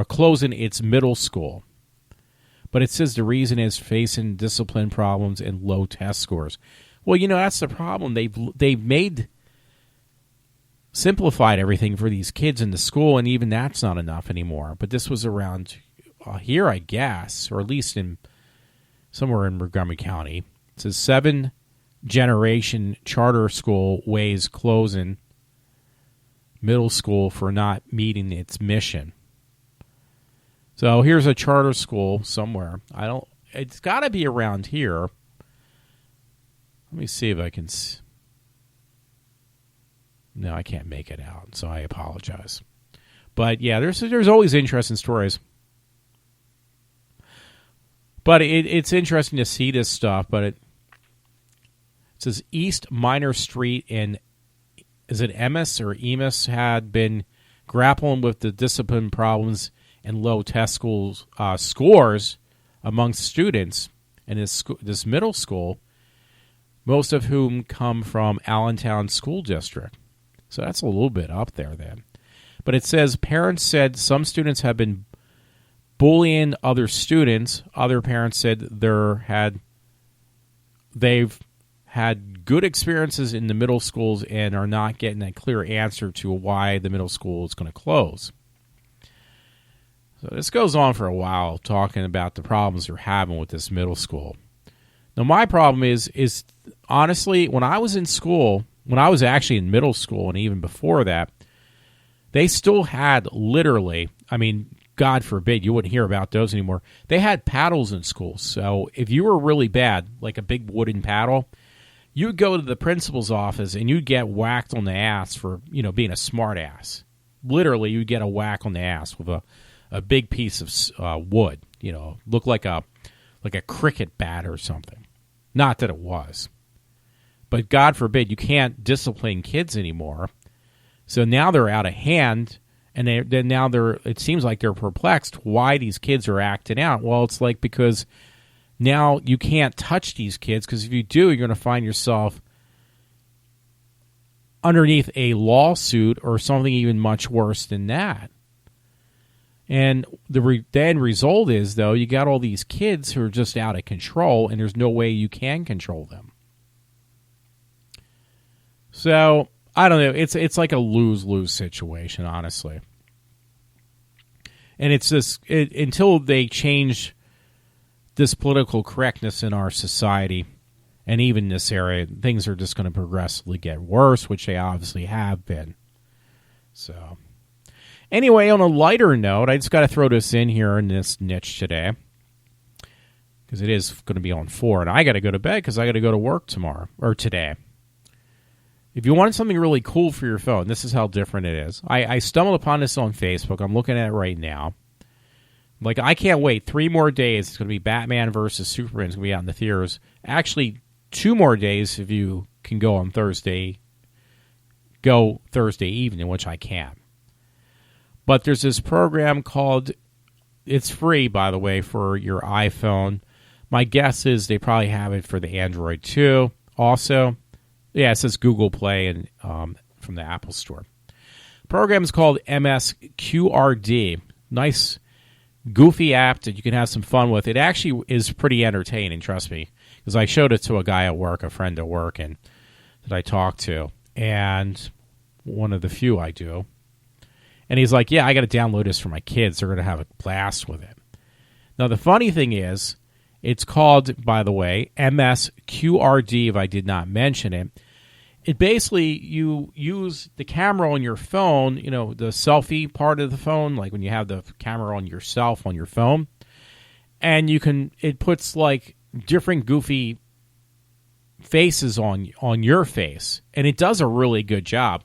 closing its middle school. But it says the reason is facing discipline problems and low test scores. Well, that's the problem. They've simplified everything for these kids in the school, and even that's not enough anymore. But this was around here, I guess, or at least somewhere in Montgomery County. It says 7 generation charter school ways closing middle school for not meeting its mission. So here's a charter school somewhere. It's got to be around here. Let me see if I can. No, I can't make it out, so I apologize. But yeah, there's always interesting stories. But it's interesting to see this stuff. But it says East Minor Street in, is it Emis or Emis, had been grappling with the discipline problems and low test scores amongst students in this middle school, most of whom come from Allentown School District. So that's a little bit up there then. But it says parents said some students have been bullying other students. Other parents said they've had good experiences in the middle schools and are not getting a clear answer to why the middle school is going to close. So this goes on for a while, talking about the problems they're having with this middle school. Now, my problem is honestly, when I was in school, when I was actually in middle school and even before that, they still had literally, God forbid, you wouldn't hear about those anymore. They had paddles in school. So if you were really bad, like a big wooden paddle, you'd go to the principal's office and you'd get whacked on the ass for, being a smart ass. Literally, you'd get a whack on the ass with a big piece of wood, look like a cricket bat or something. Not that it was. But God forbid, you can't discipline kids anymore. So now they're out of hand, and it seems like they're perplexed why these kids are acting out. Well, it's like because now you can't touch these kids, because if you do, you're going to find yourself underneath a lawsuit or something even much worse than that. And the end result is, though, you got all these kids who are just out of control, and there's no way you can control them. So, I don't know. It's like a lose-lose situation, honestly. And it's until they change this political correctness in our society, and even this area, things are just going to progressively get worse, which they obviously have been. So, anyway, on a lighter note, I just got to throw this in here in this niche today, because it is going to be on 4, and I got to go to bed because I got to go to work tomorrow, or today. If you want something really cool for your phone, this is how different it is. I stumbled upon this on Facebook. I'm looking at it right now. Like, I can't wait. 3 more days. It's going to be Batman versus Superman. It's going to be out in the theaters. Actually, 2 more days if you can go on Thursday. Go Thursday evening, which I can. But there's this program called, it's free, by the way, for your iPhone. My guess is they probably have it for the Android too. Also, yeah, it says Google Play and from the Apple Store. The program is called MSQRD. Nice, goofy app that you can have some fun with. It actually is pretty entertaining, trust me, because I showed it to a guy at work, a friend at work, and that I talked to, and one of the few I do. And he's like, yeah, I got to download this for my kids. They're going to have a blast with it. Now, the funny thing is, it's called, by the way, MSQRD, if I did not mention it. It basically, you use the camera on your phone, the selfie part of the phone, like when you have the camera on yourself on your phone, and it puts like different goofy faces on your face, and it does a really good job.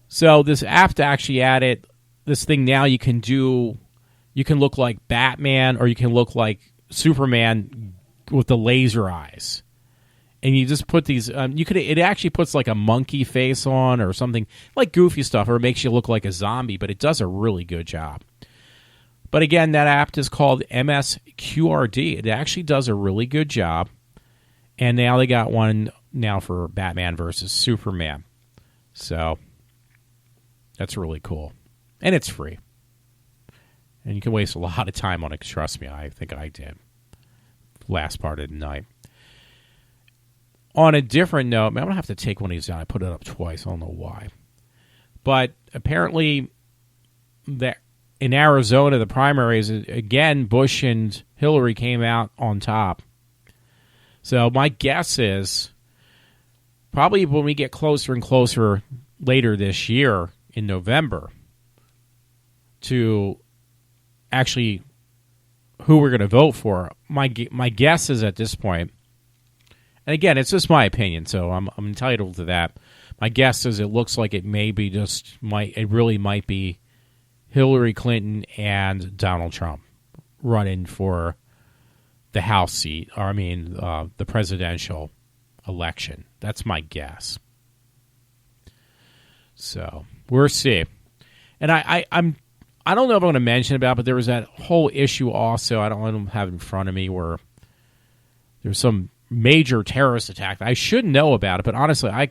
So this app to actually add it, this thing now you can look like Batman, or you can look like Superman with the laser eyes. And you just put these, it actually puts like a monkey face on or something, like goofy stuff, or it makes you look like a zombie, but it does a really good job. But again, that app is called MSQRD. It actually does a really good job. And now they got one now for Batman versus Superman. So that's really cool. And it's free. And you can waste a lot of time on it. Trust me, I think I did. Last part of the night. On a different note, I'm going to have to take one of these down. I put it up twice. I don't know why. But apparently, in Arizona, the primaries, again, Bush and Hillary came out on top. So my guess is probably when we get closer and closer later this year in November to actually who we're going to vote for, my guess is at this point, and again, it's just my opinion, so I'm entitled to that. My guess is it looks like it really might be Hillary Clinton and Donald Trump running for the House seat, or the presidential election. That's my guess. So we'll see. And I don't know if I'm going to mention about it, but there was that whole issue also. I don't have it in front of me where there's some major terrorist attack. I should know about it, but honestly, I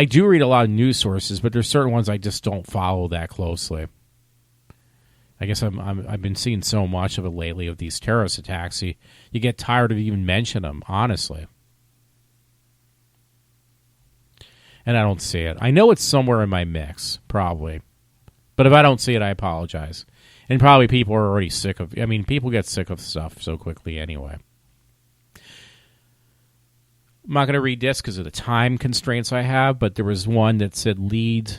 do read a lot of news sources, but there's certain ones I just don't follow that closely. I guess I've been seeing so much of it lately of these terrorist attacks. You get tired of even mentioning them, honestly. And I don't see it. I know it's somewhere in my mix, probably. But if I don't see it, I apologize. And probably people are already sick of... people get sick of stuff so quickly anyway. I'm not going to read this because of the time constraints I have, but there was one that said lead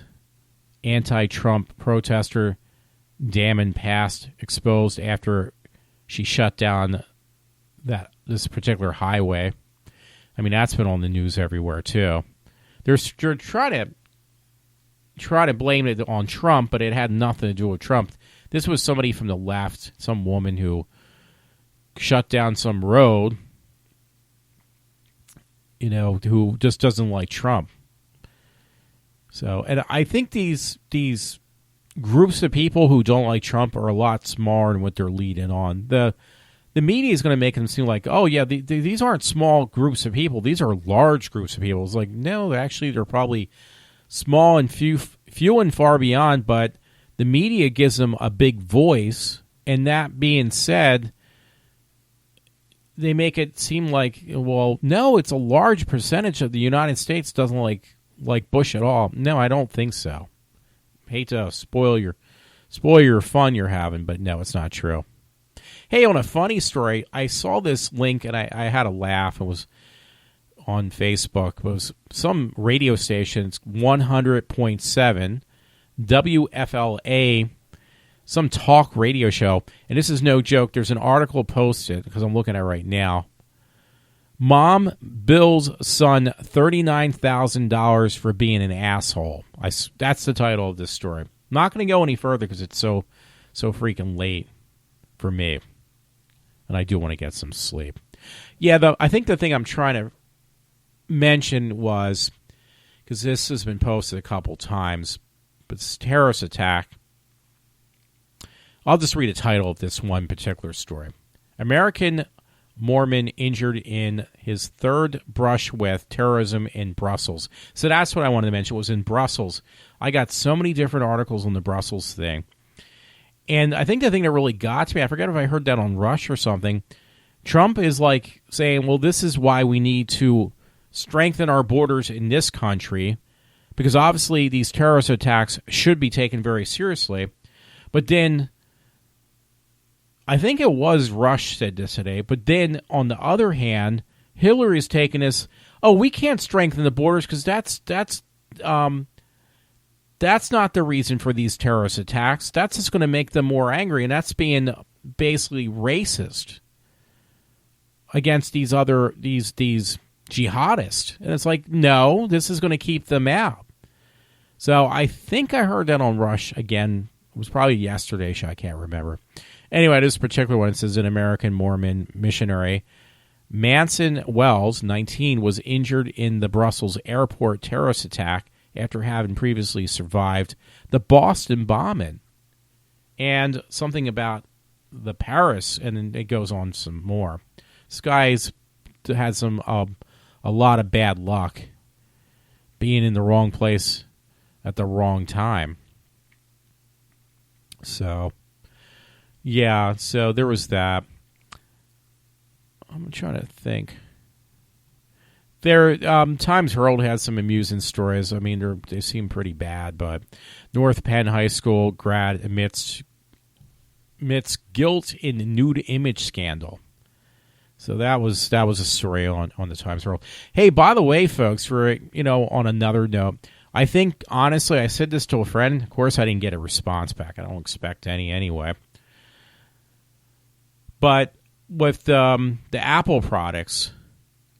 anti-Trump protester Damon Past exposed after she shut down this particular highway. That's been on the news everywhere too. They're trying to blame it on Trump, but it had nothing to do with Trump. This was somebody from the left, some woman who shut down some road, who just doesn't like Trump. So, and I think these groups of people who don't like Trump are a lot smaller than what they're leading on. The media is going to make them seem like, oh yeah, these aren't small groups of people; these are large groups of people. It's like, no, actually, they're probably small and few and far beyond. But the media gives them a big voice, and that being said, they make it seem like, well, no, it's a large percentage of the United States doesn't like Bush at all. No, I don't think so. Hate to spoil your fun you're having, but no, it's not true. Hey, on a funny story, I saw this link and I had a laugh. It was on Facebook. It was some radio station. It's 100.7 WFLA, some talk radio show. And this is no joke. There's an article posted, because I'm looking at it right now. Mom bills son $39,000 for being an asshole. That's the title of this story. I'm not going to go any further because it's so freaking late for me. And I do want to get some sleep. Yeah, I think the thing I'm trying to mention was, because this has been posted a couple times, but this terrorist attack. I'll just read the title of this one particular story. American Mormon injured in his third brush with terrorism in Brussels. So that's what I wanted to mention, was in Brussels. I got so many different articles on the Brussels thing. And I think the thing that really got to me, I forget if I heard that on Rush or something, Trump is like saying, well, this is why we need to strengthen our borders in this country, because obviously these terrorist attacks should be taken very seriously. But then, I think it was Rush said this today, but then on the other hand, Hillary's taken this, oh, we can't strengthen the borders because that's not the reason for these terrorist attacks. That's just going to make them more angry, and that's being basically racist against these jihadists. And it's like, no, this is going to keep them out. So I think I heard that on Rush again. It was probably yesterday, so I can't remember. Anyway, this particular one, it says an American Mormon missionary, Manson Wells, 19, was injured in the Brussels airport terrorist attack after having previously survived the Boston bombing. and something about the Paris, and then it goes on some more. This guy's had some a lot of bad luck being in the wrong place at the wrong time. So, yeah, so there was that. I'm trying to think. There, Times Herald has some amusing stories. I mean, they seem pretty bad, but North Penn High School grad admits guilt in nude image scandal. So that was a story on the Times Herald. Hey, by the way, folks, on another note, I think, honestly, I said this to a friend. Of course, I didn't get a response back. I don't expect any anyway. But with the Apple products,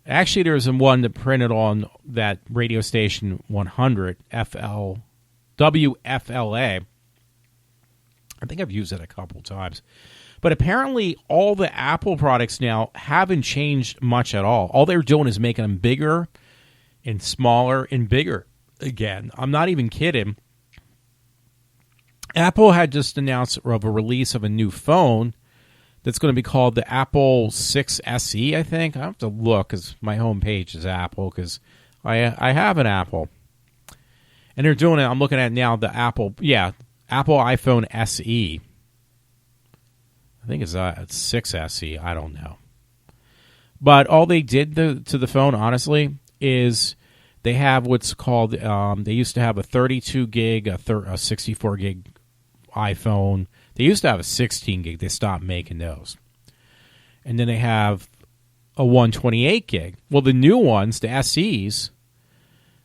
actually, there's one that printed on that radio station 100 WFLA. I think I've used it a couple times. But apparently, all the Apple products now haven't changed much at all. All they're doing is making them bigger and smaller and bigger again. I'm not even kidding. Apple had just announced a release of a new phone that's going to be called the Apple 6 SE, I think. I have to look because my homepage is Apple because I have an Apple. And they're doing it. I'm looking at now the Apple iPhone SE. I think it's 6 SE. I don't know. But all they did to the phone, honestly, is they have what's called, they used to have a 32 gig, a 64 gig iPhone. They used to have a 16 gig. They stopped making those. And then they have a 128 gig. Well, the new ones, the SEs,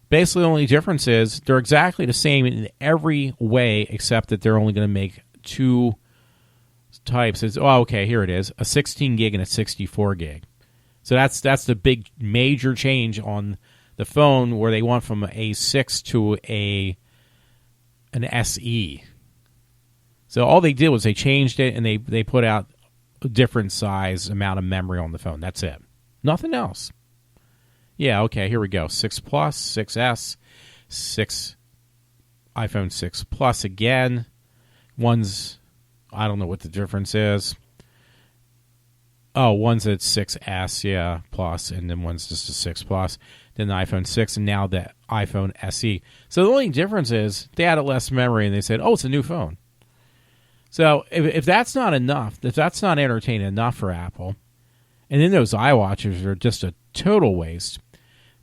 basically the only difference is they're exactly the same in every way except that they're only going to make two types. Okay, here it is, a 16 gig and a 64 gig. So that's the big major change on the phone where they went from a 6 to an SE. So all they did was they changed it and they put out a different size amount of memory on the phone. That's it. Nothing else. Yeah, okay, here we go. 6 Plus, 6S, 6 iPhone 6 Plus again. One's, I don't know what the difference is. Oh, one's at 6S, yeah, Plus, and then one's just a 6 Plus. Then the iPhone 6, and now the iPhone SE. So the only difference is they added less memory, and they said, oh, it's a new phone. So if that's not enough, if that's not entertaining enough for Apple, and then those iWatchers are just a total waste.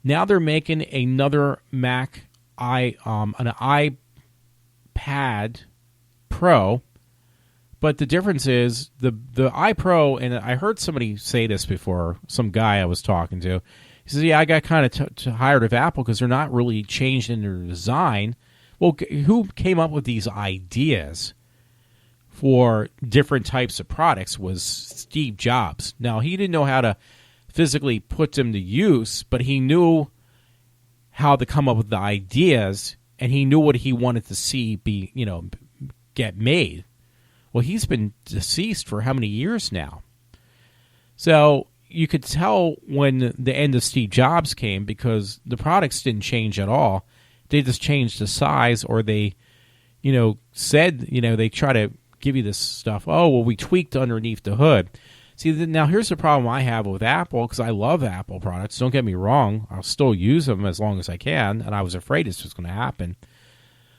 Now they're making another an iPad Pro, but the difference is the iPro, and I heard somebody say this before, some guy I was talking to. He says, yeah, I got kind of tired of Apple because they're not really changing their design. Well, who came up with these ideas for different types of products was Steve Jobs. Now, he didn't know how to physically put them to use, but he knew how to come up with the ideas, and he knew what he wanted to see get made. Well, he's been deceased for how many years now? So you could tell when the end of Steve Jobs came because the products didn't change at all. They just changed the size, or they, said, they try to give you this stuff. Oh, well, we tweaked underneath the hood. See, now here's the problem I have with Apple, because I love Apple products. Don't get me wrong. I'll still use them as long as I can, and I was afraid this was going to happen.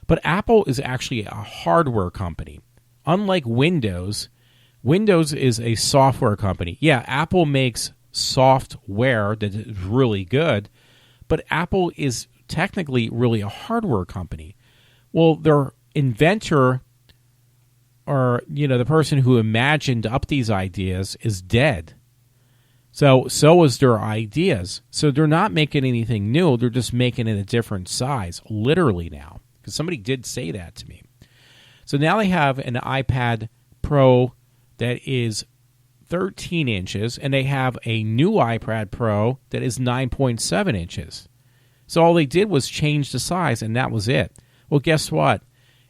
But Apple is actually a hardware company. Unlike Windows, Windows is a software company. Yeah, Apple makes software that is really good, but Apple is technically really a hardware company. Well, their inventor, or the person who imagined up these ideas, is dead. So is their ideas. So they're not making anything new. They're just making it a different size, literally now. Because somebody did say that to me. So now they have an iPad Pro that is 13 inches, and they have a new iPad Pro that is 9.7 inches. So all they did was change the size, and that was it. Well, guess what?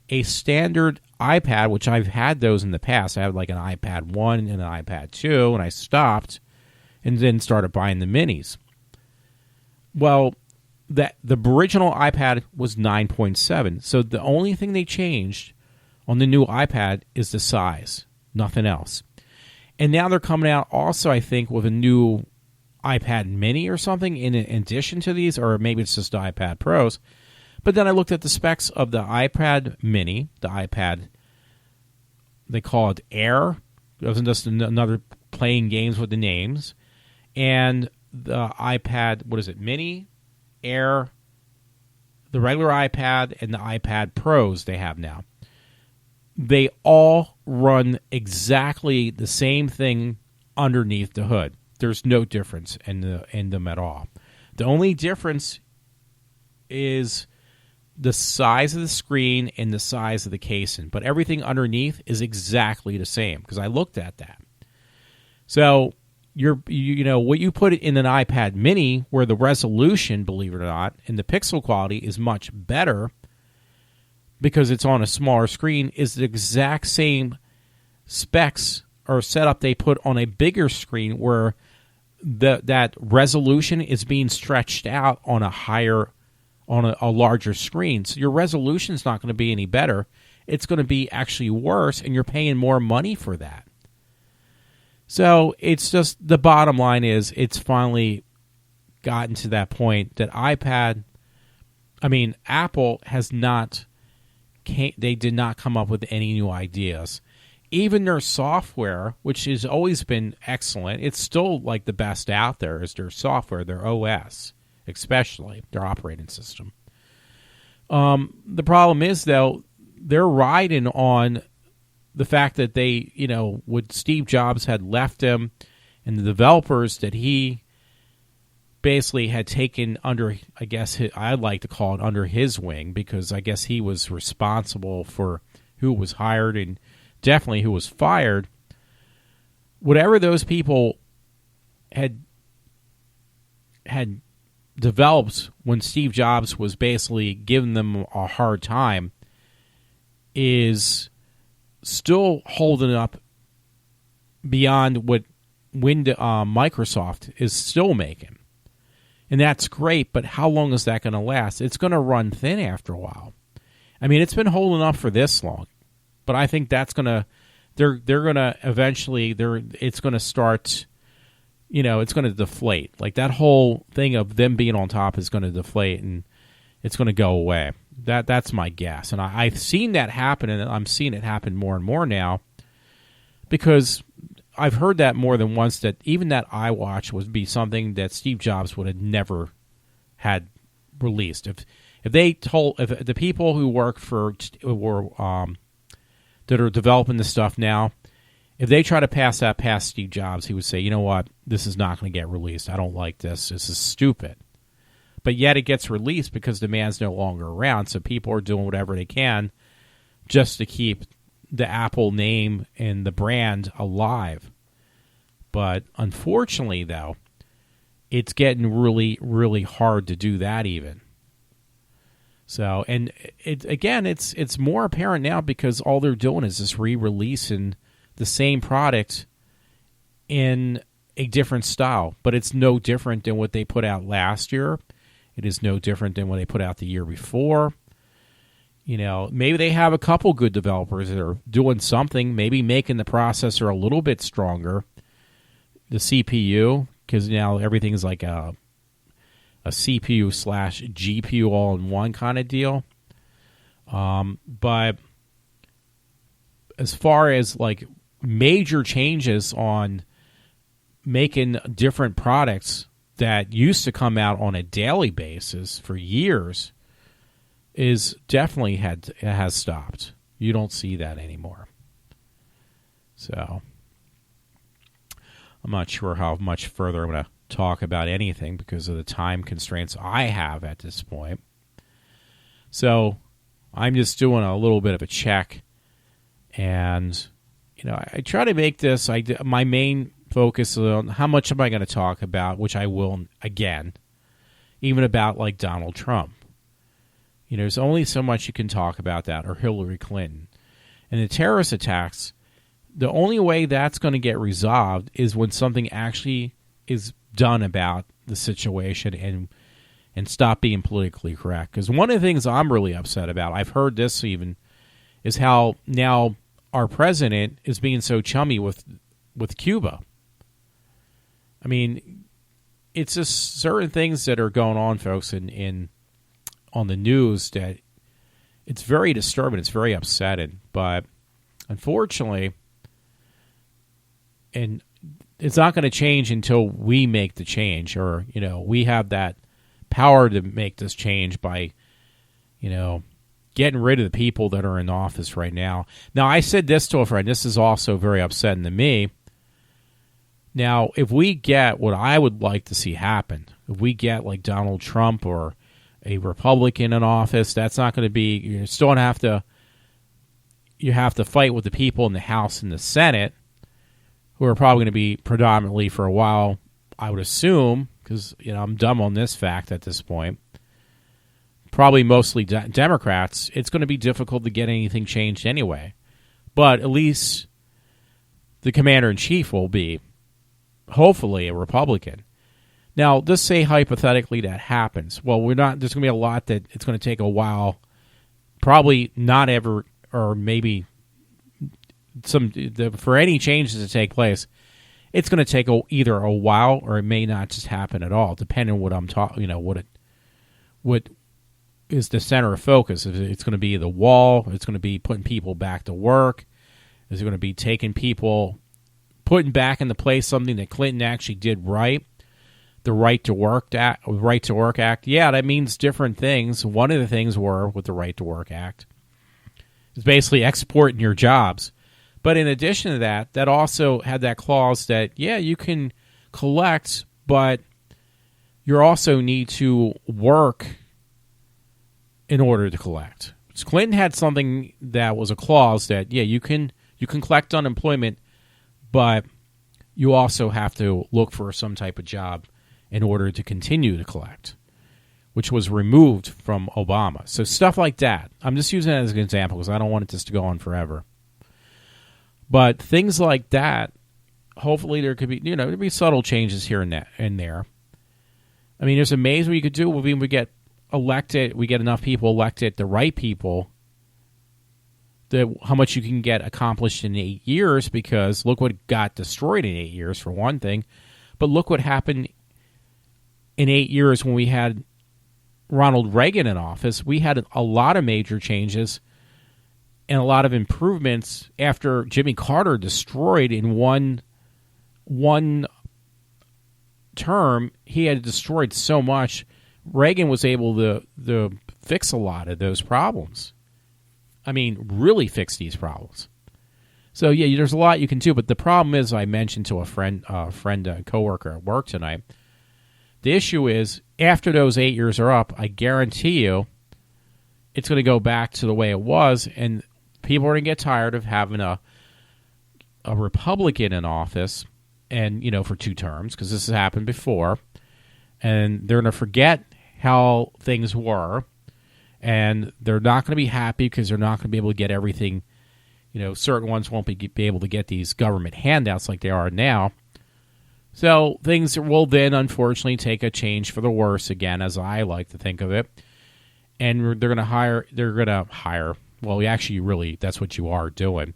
A standard iPad, which I've had those in the past. I had like an iPad 1 and an iPad 2, and I stopped and then started buying the minis. Well, the original iPad was 9.7. So the only thing they changed on the new iPad is the size, nothing else. And now they're coming out also, I think, with a new iPad mini or something in addition to these, or maybe it's just the iPad Pros. But then I looked at the specs of the iPad mini, the iPad, they call it Air. It wasn't just another playing games with the names. And the iPad, what is it, mini, Air, the regular iPad, and the iPad Pros they have now. They all run exactly the same thing underneath the hood. There's no difference in them at all. The only difference is the size of the screen and the size of the casing, but everything underneath is exactly the same because I looked at that. So you know what you put in an iPad mini, where the resolution, believe it or not, and the pixel quality is much better because it's on a smaller screen, is the exact same specs or setup they put on a bigger screen, where that resolution is being stretched out on a larger screen. So your resolution is not going to be any better. It's going to be actually worse, and you're paying more money for that. So it's just, the bottom line is, it's finally gotten to that point that Apple has not, they did not come up with any new ideas. Even their software, which has always been excellent, it's still like the best out there, is their software, their OS, especially their operating system. The problem is, though, they're riding on the fact that they, what Steve Jobs had left him, and the developers that he basically had taken under, I guess I'd like to call it under his wing, because I guess he was responsible for who was hired and definitely who was fired. Whatever those people had developed when Steve Jobs was basically giving them a hard time is still holding up beyond what Microsoft is still making. And that's great, but how long is that going to last? It's going to run thin after a while. I mean, it's been holding up for this long, but I think that's going to, they're going to eventually, it's going to start, it's going to deflate. Like, that whole thing of them being on top is going to deflate, and it's going to go away. That's my guess. And I've seen that happen, and I'm seeing it happen more and more now, because I've heard that more than once, that even that iWatch would be something that Steve Jobs would have never had released. If the people who work for that are developing this stuff now, if they try to pass that past Steve Jobs, he would say, you know what, this is not going to get released. I don't like this. This is stupid. But yet it gets released because the man's no longer around, so people are doing whatever they can just to keep the Apple name and the brand alive. But unfortunately, though, it's getting really, really hard to do that even. So, and it's more apparent now because all they're doing is just re-releasing the same product in a different style. But it's no different than what they put out last year. It is no different than what they put out the year before. Maybe they have a couple good developers that are doing something, maybe making the processor a little bit stronger, the CPU, because now everything is like a CPU/GPU all-in-one kind of deal. But as far as like major changes on making different products that used to come out on a daily basis for years, is definitely has stopped. You don't see that anymore. So I'm not sure how much further I'm going to talk about anything because of the time constraints I have at this point. So I'm just doing a little bit of a check, and I try to make this my main focus on how much am I going to talk about, which I will again, even about like Donald Trump. There's only so much you can talk about that, or Hillary Clinton. And the terrorist attacks, the only way that's going to get resolved is when something actually is done about the situation and stop being politically correct. Because one of the things I'm really upset about, I've heard this even is how now our president is being so chummy with Cuba. I mean, it's just certain things that are going on, folks, in on the news that it's very disturbing. It's very upsetting. But unfortunately, and it's not going to change until we make the change, or, we have that power to make this change by, getting rid of the people that are in office right now. Now, I said this to a friend. This is also very upsetting to me. Now, if we get what I would like to see happen, if we get like Donald Trump or a Republican in office, that's not going to be, you still don't have to, you have to fight with the people in the House and the Senate, who are probably going to be predominantly for a while, I would assume, because, I'm dumb on this fact at this point, probably mostly Democrats. It's going to be difficult to get anything changed anyway. But at least the commander-in-chief will be, hopefully, a Republican. Now, just say hypothetically that happens. Well, there's going to be a lot that it's going to take a while, probably not ever, or maybe for any changes to take place, it's going to take either a while or it may not just happen at all, depending on what I'm talking. What is the center of focus? If it's going to be the wall, it's going to be putting people back to work. Is it going to be taking people, putting back into place something that Clinton actually did right? The Right to Work Act. Yeah, that means different things. One of the things with the Right to Work Act is basically exporting your jobs. But in addition to that, that also had that clause that, yeah, you can collect, but you also need to work in order to collect. So Clinton had something that was a clause that, yeah, you can collect unemployment, but you also have to look for some type of job in order to continue to collect, which was removed from Obama. So stuff like that. I'm just using it as an example because I don't want it just to go on forever. But things like that, hopefully there could be, there'd be subtle changes here and there. I mean, there's amazing what you could do when we get elected, we get enough people elected, the right people, how much you can get accomplished in 8 years, because look what got destroyed in 8 years, for one thing. But look what happened in 8 years when we had Ronald Reagan in office. We had a lot of major changes and a lot of improvements after Jimmy Carter destroyed in one term. He had destroyed so much. Reagan was able to fix a lot of those problems. I mean, really fix these problems. So, yeah, there's a lot you can do. But the problem is, I mentioned to a coworker at work tonight, the issue is, after those 8 years are up, I guarantee you it's going to go back to the way it was, and people are going to get tired of having a Republican in office, and for 2 terms, because this has happened before, and they're going to forget how things were, and they're not going to be happy because they're not going to be able to get everything. Certain ones won't be able to get these government handouts like they are now. So things will then, unfortunately, take a change for the worse again, as I like to think of it. And they're going to hire. Well, actually, really, that's what you are doing.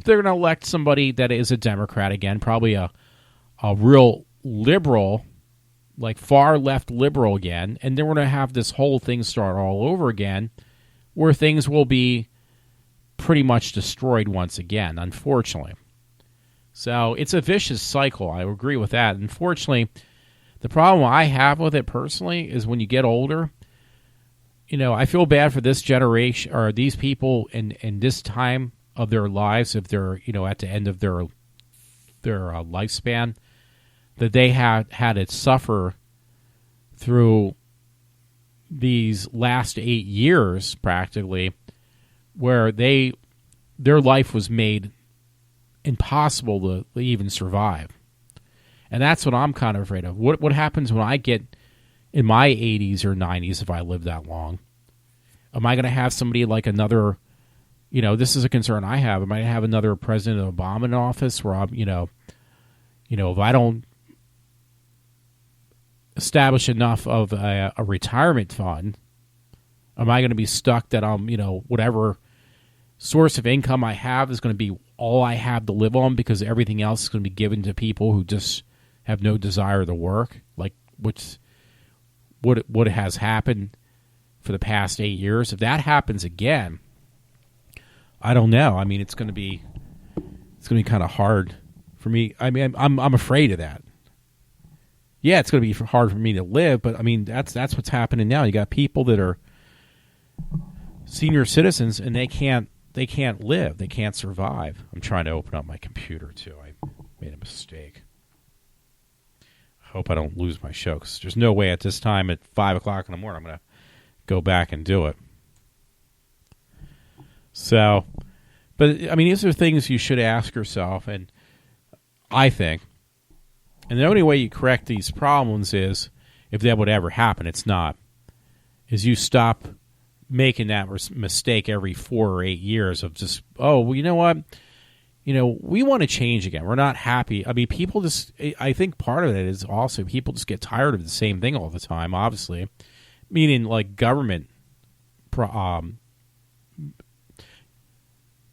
They're going to elect somebody that is a Democrat again, probably a real liberal, like far left liberal again. And then we're going to have this whole thing start all over again, where things will be pretty much destroyed once again, unfortunately. So it's a vicious cycle. I agree with that. Unfortunately, the problem I have with it personally is when you get older, I feel bad for this generation or these people in this time of their lives, if they're, at the end of their lifespan, that they had to suffer through these last 8 years practically, where their life was made impossible to even survive. And that's what I'm kind of afraid of. What happens when I get in my 80s or 90s, if I live that long? Am I going to have somebody like another, this is a concern I have. Am I going to have another President Obama in office where I'm, if I don't establish enough of a retirement fund, am I going to be stuck that I'm, whatever source of income I have is going to be all I have to live on because everything else is going to be given to people who just have no desire to work, like what has happened for the past 8 years. If that happens again, I don't know. I mean, it's going to be kind of hard for me. I mean, I'm afraid of that. Yeah, it's going to be hard for me to live, but I mean, that's what's happening now. You got people that are senior citizens and they can't live. They can't survive. I'm trying to open up my computer too. I made a mistake. I hope I don't lose my show because there's no way at this time at 5 o'clock in the morning I'm going to go back and do it. So, but I mean, these are things you should ask yourself, and I think, and the only way you correct these problems is if that would ever happen. It's not. Is you stop making that mistake every 4 or 8 years of just, oh, well, you know what? You know, we want to change again. We're not happy. I mean, people just, I think part of it is also people just get tired of the same thing all the time, obviously. Meaning like government,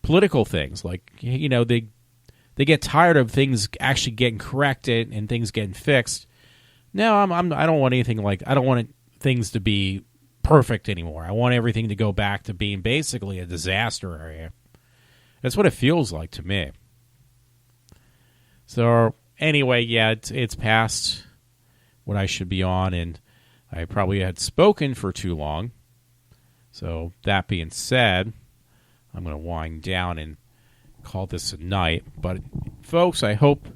political things. Like, you know, they get tired of things actually getting corrected and things getting fixed. No, I don't want anything like, I don't want things to be perfect anymore. I want everything to go back to being basically a disaster area. That's what it feels like to me. So anyway, yeah, it's past what I should be on, and I probably had spoken for too long. So that being said, I'm going to wind down and call this a night. But folks, I hope,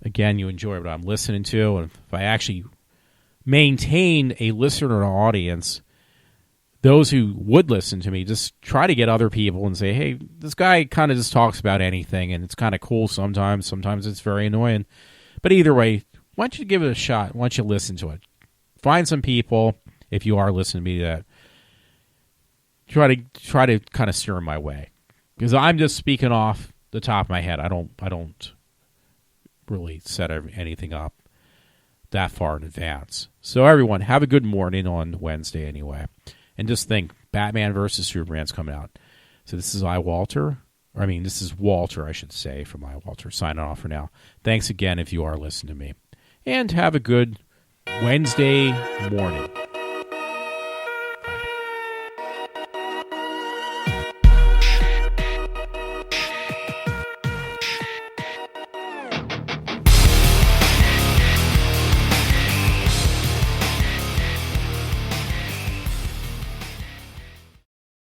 again, you enjoy what I'm listening to, and if I actually maintain a listener audience, those who would listen to me, just try to get other people and say, hey, this guy kind of just talks about anything, and it's kind of cool sometimes. Sometimes it's very annoying. But either way, why don't you give it a shot? Why don't you listen to it? Find some people, if you are listening to me, that try to kind of steer my way. Because I'm just speaking off the top of my head. I don't really set anything up that far in advance. So everyone, have a good morning on Wednesday anyway. And just think, Batman versus Superman's coming out. So this is iWalter. This is Walter, I should say, from iWalter. Signing off for now. Thanks again if you are listening to me. And have a good Wednesday morning.